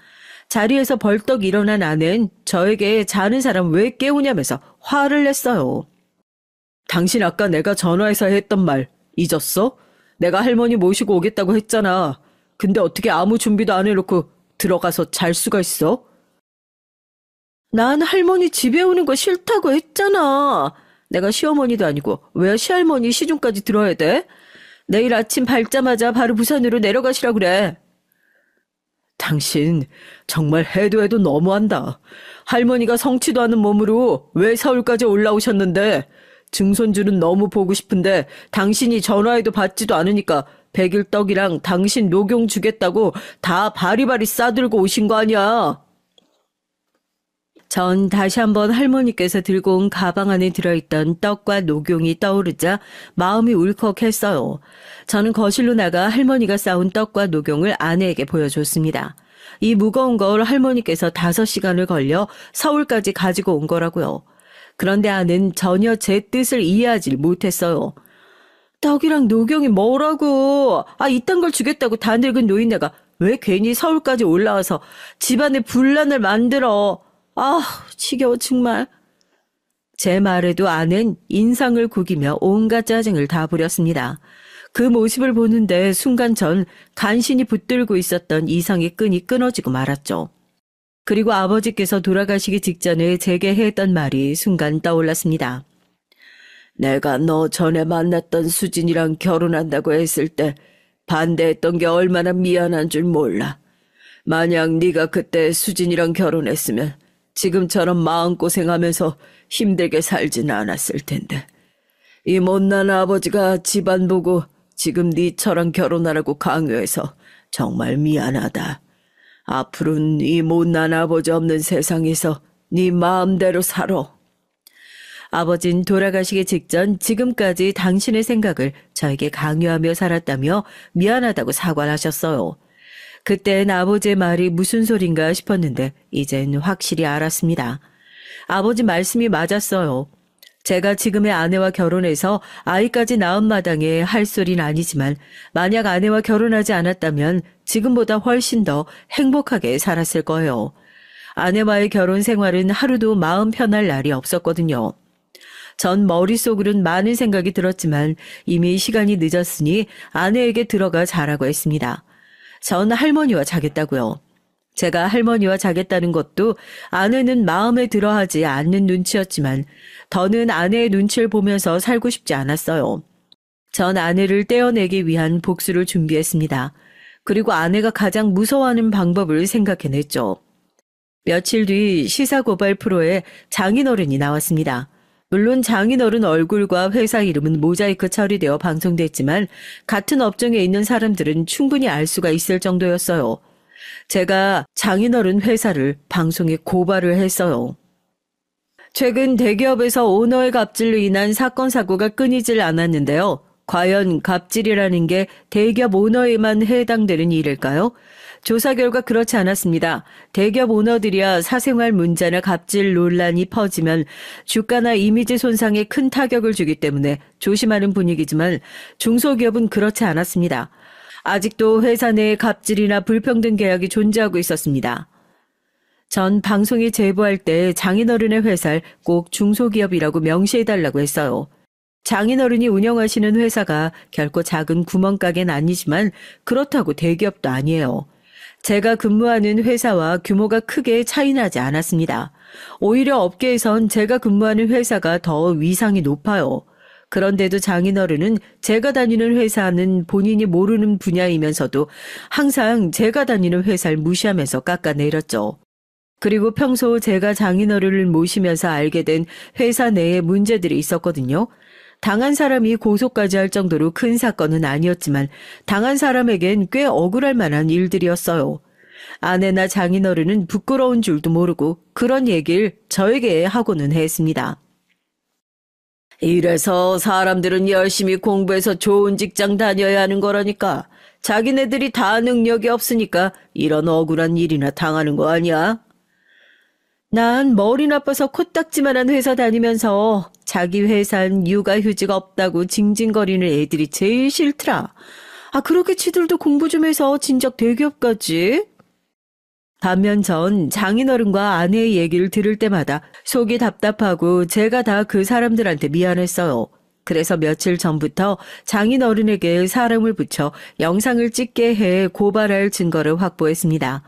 자리에서 벌떡 일어난 아내는 저에게 자는 사람 왜 깨우냐면서 화를 냈어요. 당신 아까 내가 전화해서 했던 말 잊었어? 내가 할머니 모시고 오겠다고 했잖아. 근데 어떻게 아무 준비도 안 해놓고 들어가서 잘 수가 있어? 난 할머니 집에 오는 거 싫다고 했잖아. 내가 시어머니도 아니고 왜 시할머니 시중까지 들어야 돼? 내일 아침 밝자마자 바로 부산으로 내려가시라 그래. 당신 정말 해도 해도 너무한다. 할머니가 성치도 않은 몸으로 왜 서울까지 올라오셨는데 증손주는 너무 보고 싶은데 당신이 전화해도 받지도 않으니까 백일떡이랑 당신 녹용 주겠다고 다 바리바리 싸들고 오신 거 아니야. 전 다시 한번 할머니께서 들고 온 가방 안에 들어있던 떡과 녹용이 떠오르자 마음이 울컥했어요. 저는 거실로 나가 할머니가 싸운 떡과 녹용을 아내에게 보여줬습니다. 이 무거운 걸 할머니께서 5시간을 걸려 서울까지 가지고 온 거라고요. 그런데 아내는 전혀 제 뜻을 이해하지 못했어요. 떡이랑 녹용이 뭐라고? 이딴 걸 주겠다고 다 늙은 노인네가 왜 괜히 서울까지 올라와서 집안에 분란을 만들어. 지겨워 정말. 제 말에도 아내는 인상을 구기며 온갖 짜증을 다 부렸습니다. 그 모습을 보는데 순간 전 간신히 붙들고 있었던 이성의 끈이 끊어지고 말았죠. 그리고 아버지께서 돌아가시기 직전에 제게 했던 말이 순간 떠올랐습니다. 내가 너 전에 만났던 수진이랑 결혼한다고 했을 때 반대했던 게 얼마나 미안한 줄 몰라. 만약 네가 그때 수진이랑 결혼했으면 지금처럼 마음고생하면서 힘들게 살진 않았을 텐데. 이 못난 아버지가 집안 보고 지금 니처럼 결혼하라고 강요해서 정말 미안하다. 앞으로는 이 못난 아버지 없는 세상에서 네 마음대로 살아. 아버진 돌아가시기 직전 지금까지 당신의 생각을 저에게 강요하며 살았다며 미안하다고 사과를 하셨어요. 그땐 아버지의 말이 무슨 소린가 싶었는데 이젠 확실히 알았습니다. 아버지 말씀이 맞았어요. 제가 지금의 아내와 결혼해서 아이까지 낳은 마당에 할 소리는 아니지만 만약 아내와 결혼하지 않았다면 지금보다 훨씬 더 행복하게 살았을 거예요. 아내와의 결혼 생활은 하루도 마음 편할 날이 없었거든요. 전 머릿속으론 많은 생각이 들었지만 이미 시간이 늦었으니 아내에게 들어가 자라고 했습니다. 전 할머니와 자겠다고요. 제가 할머니와 자겠다는 것도 아내는 마음에 들어하지 않는 눈치였지만 더는 아내의 눈치를 보면서 살고 싶지 않았어요. 전 아내를 떼어내기 위한 복수를 준비했습니다. 그리고 아내가 가장 무서워하는 방법을 생각해냈죠. 며칠 뒤 시사고발 프로에 장인어른이 나왔습니다. 물론 장인어른 얼굴과 회사 이름은 모자이크 처리되어 방송됐지만 같은 업종에 있는 사람들은 충분히 알 수가 있을 정도였어요. 제가 장인어른 회사를 방송에 고발을 했어요. 최근 대기업에서 오너의 갑질로 인한 사건 사고가 끊이질 않았는데요. 과연 갑질이라는 게 대기업 오너에만 해당되는 일일까요? 조사 결과 그렇지 않았습니다. 대기업 오너들이야 사생활 문제나 갑질 논란이 퍼지면 주가나 이미지 손상에 큰 타격을 주기 때문에 조심하는 분위기지만 중소기업은 그렇지 않았습니다. 아직도 회사 내에 갑질이나 불평등 계약이 존재하고 있었습니다. 전 방송에 제보할 때 장인어른의 회사를 꼭 중소기업이라고 명시해달라고 했어요. 장인어른이 운영하시는 회사가 결코 작은 구멍가게는 아니지만 그렇다고 대기업도 아니에요. 제가 근무하는 회사와 규모가 크게 차이나지 않았습니다. 오히려 업계에선 제가 근무하는 회사가 더 위상이 높아요. 그런데도 장인어른은 제가 다니는 회사는 본인이 모르는 분야이면서도 항상 제가 다니는 회사를 무시하면서 깎아내렸죠. 그리고 평소 제가 장인어른을 모시면서 알게 된 회사 내에 문제들이 있었거든요. 당한 사람이 고소까지 할 정도로 큰 사건은 아니었지만 당한 사람에겐 꽤 억울할 만한 일들이었어요. 아내나 장인어른은 부끄러운 줄도 모르고 그런 얘기를 저에게 하고는 했습니다. 이래서 사람들은 열심히 공부해서 좋은 직장 다녀야 하는 거라니까. 자기네들이 다 능력이 없으니까 이런 억울한 일이나 당하는 거 아니야? 난 머리 나빠서 코딱지만한 회사 다니면서 자기 회사는 육아휴직가 없다고 징징거리는 애들이 제일 싫더라. 그렇게 지들도 공부 좀 해서 진작 대기업까지. 반면 전 장인어른과 아내의 얘기를 들을 때마다 속이 답답하고 제가 다 그 사람들한테 미안했어요. 그래서 며칠 전부터 장인어른에게 사람을 붙여 영상을 찍게 해 고발할 증거를 확보했습니다.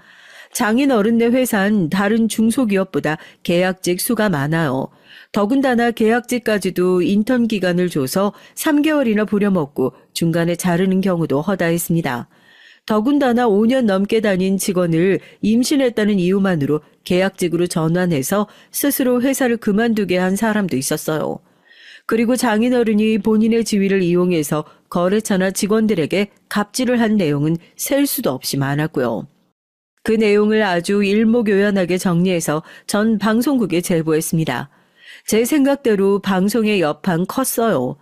장인어른네 회사는 다른 중소기업보다 계약직 수가 많아요. 더군다나 계약직까지도 인턴 기간을 줘서 3개월이나 부려먹고 중간에 자르는 경우도 허다했습니다. 더군다나 5년 넘게 다닌 직원을 임신했다는 이유만으로 계약직으로 전환해서 스스로 회사를 그만두게 한 사람도 있었어요. 그리고 장인어른이 본인의 지위를 이용해서 거래처나 직원들에게 갑질을 한 내용은 셀 수도 없이 많았고요. 그 내용을 아주 일목요연하게 정리해서 전 방송국에 제보했습니다. 제 생각대로 방송의 여파는 컸어요.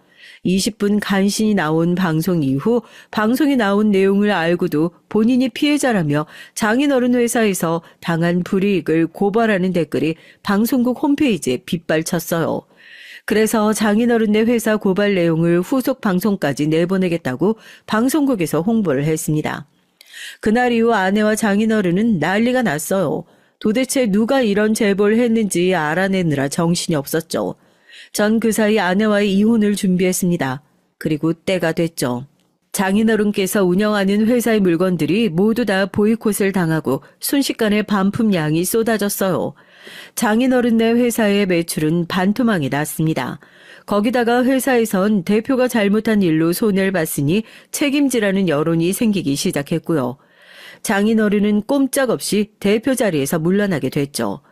20분 간신히 나온 방송 이후 방송에 나온 내용을 알고도 본인이 피해자라며 장인어른 회사에서 당한 불이익을 고발하는 댓글이 방송국 홈페이지에 빗발쳤어요. 그래서 장인어른네 회사 고발 내용을 후속 방송까지 내보내겠다고 방송국에서 홍보를 했습니다. 그날 이후 아내와 장인어른은 난리가 났어요. 도대체 누가 이런 제보를 했는지 알아내느라 정신이 없었죠. 전 그 사이 아내와의 이혼을 준비했습니다. 그리고 때가 됐죠. 장인어른께서 운영하는 회사의 물건들이 모두 다 보이콧을 당하고 순식간에 반품량이 쏟아졌어요. 장인어른네 회사의 매출은 반토막이 났습니다. 거기다가 회사에선 대표가 잘못한 일로 손해를 봤으니 책임지라는 여론이 생기기 시작했고요. 장인어른은 꼼짝없이 대표 자리에서 물러나게 됐죠.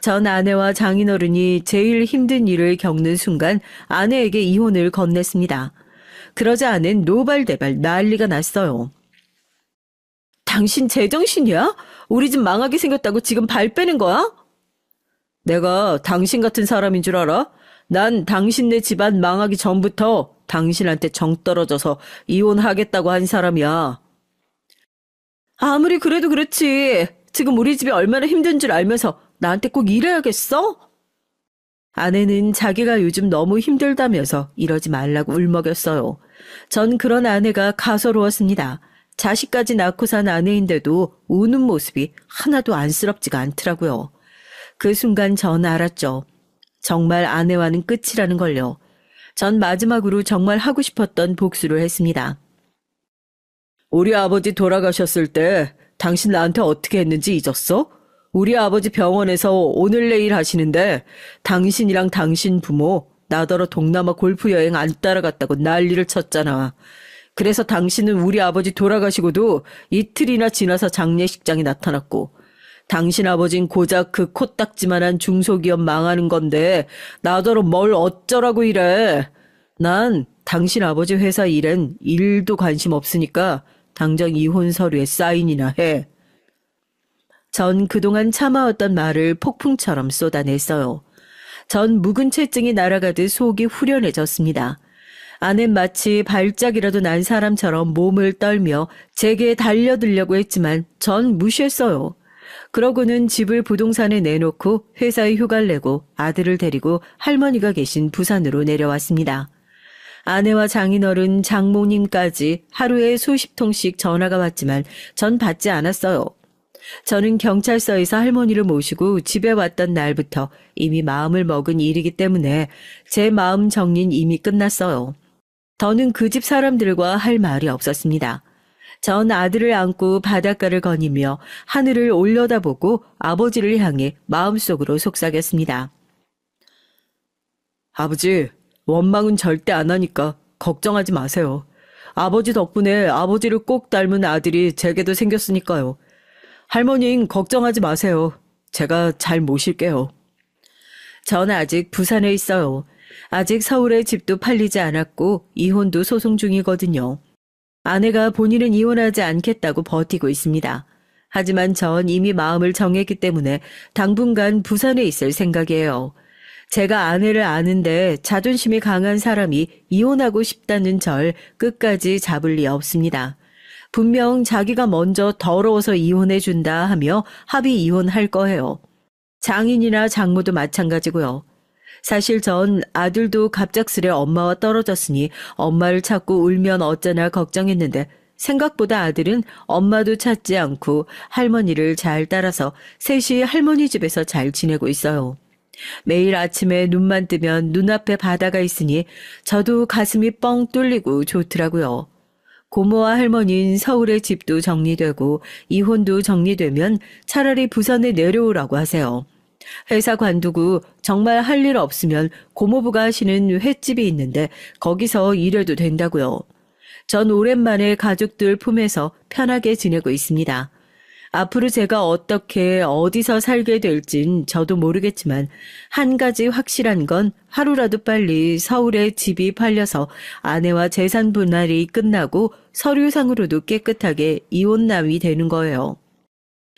전 아내와 장인어른이 제일 힘든 일을 겪는 순간 아내에게 이혼을 건넸습니다. 그러자 아내는 노발대발 난리가 났어요. 당신 제정신이야? 우리 집 망하게 생겼다고 지금 발 빼는 거야? 내가 당신 같은 사람인 줄 알아? 난 당신네 집안 망하기 전부터 당신한테 정 떨어져서 이혼하겠다고 한 사람이야. 아무리 그래도 그렇지. 지금 우리 집이 얼마나 힘든 줄 알면서 나한테 꼭 이래야겠어? 아내는 자기가 요즘 너무 힘들다면서 이러지 말라고 울먹였어요. 전 그런 아내가 가소로웠습니다. 자식까지 낳고 산 아내인데도 우는 모습이 하나도 안쓰럽지가 않더라고요. 그 순간 전 알았죠. 정말 아내와는 끝이라는 걸요. 전 마지막으로 정말 하고 싶었던 복수를 했습니다. 우리 아버지 돌아가셨을 때 당신 나한테 어떻게 했는지 잊었어? 우리 아버지 병원에서 오늘 내일 하시는데 당신이랑 당신 부모 나더러 동남아 골프 여행 안 따라갔다고 난리를 쳤잖아. 그래서 당신은 우리 아버지 돌아가시고도 이틀이나 지나서 장례식장에 나타났고 당신 아버진 고작 그 코딱지만한 중소기업 망하는 건데 나더러 뭘 어쩌라고 이래. 난 당신 아버지 회사 일엔 일도 관심 없으니까 당장 이혼 서류에 사인이나 해. 전 그동안 참아왔던 말을 폭풍처럼 쏟아냈어요. 전 묵은 채증이 날아가듯 속이 후련해졌습니다. 아낸 마치 발작이라도 난 사람처럼 몸을 떨며 제게 달려들려고 했지만 전 무시했어요. 그러고는 집을 부동산에 내놓고 회사에 휴가를 내고 아들을 데리고 할머니가 계신 부산으로 내려왔습니다. 아내와 장인어른, 장모님까지 하루에 수십 통씩 전화가 왔지만 전 받지 않았어요. 저는 경찰서에서 할머니를 모시고 집에 왔던 날부터 이미 마음을 먹은 일이기 때문에 제 마음 정리는 이미 끝났어요. 더는 그 집 사람들과 할 말이 없었습니다. 전 아들을 안고 바닷가를 거니며 하늘을 올려다보고 아버지를 향해 마음속으로 속삭였습니다. 아버지, 원망은 절대 안 하니까 걱정하지 마세요. 아버지 덕분에 아버지를 꼭 닮은 아들이 제게도 생겼으니까요. 할머니는 걱정하지 마세요. 제가 잘 모실게요. 전 아직 부산에 있어요. 아직 서울에 집도 팔리지 않았고 이혼도 소송 중이거든요. 아내가 본인은 이혼하지 않겠다고 버티고 있습니다. 하지만 전 이미 마음을 정했기 때문에 당분간 부산에 있을 생각이에요. 제가 아내를 아는데 자존심이 강한 사람이 이혼하고 싶다는 절 끝까지 잡을 리 없습니다. 분명 자기가 먼저 더러워서 이혼해준다 하며 합의 이혼할 거예요. 장인이나 장모도 마찬가지고요. 사실 전 아들도 갑작스레 엄마와 떨어졌으니 엄마를 찾고 울면 어쩌나 걱정했는데 생각보다 아들은 엄마도 찾지 않고 할머니를 잘 따라서 셋이 할머니 집에서 잘 지내고 있어요. 매일 아침에 눈만 뜨면 눈앞에 바다가 있으니 저도 가슴이 뻥 뚫리고 좋더라고요. 고모와 할머니는 서울에 집도 정리되고 이혼도 정리되면 차라리 부산에 내려오라고 하세요. 회사 관두고 정말 할 일 없으면 고모부가 하시는 횟집이 있는데 거기서 일해도 된다고요. 전 오랜만에 가족들 품에서 편하게 지내고 있습니다. 앞으로 제가 어떻게 어디서 살게 될진 저도 모르겠지만 한 가지 확실한 건 하루라도 빨리 서울에 집이 팔려서 아내와 재산 분할이 끝나고 서류상으로도 깨끗하게 이혼남이 되는 거예요.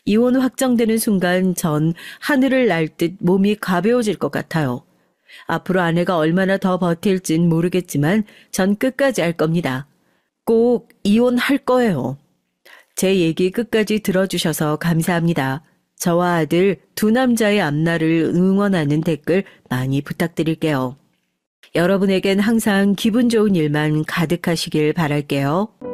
이혼 확정되는 순간 전 하늘을 날 듯 몸이 가벼워질 것 같아요. 앞으로 아내가 얼마나 더 버틸진 모르겠지만 전 끝까지 할 겁니다. 꼭 이혼할 거예요. 제 얘기 끝까지 들어주셔서 감사합니다. 저와 아들 두 남자의 앞날을 응원하는 댓글 많이 부탁드릴게요. 여러분에겐 항상 기분 좋은 일만 가득하시길 바랄게요.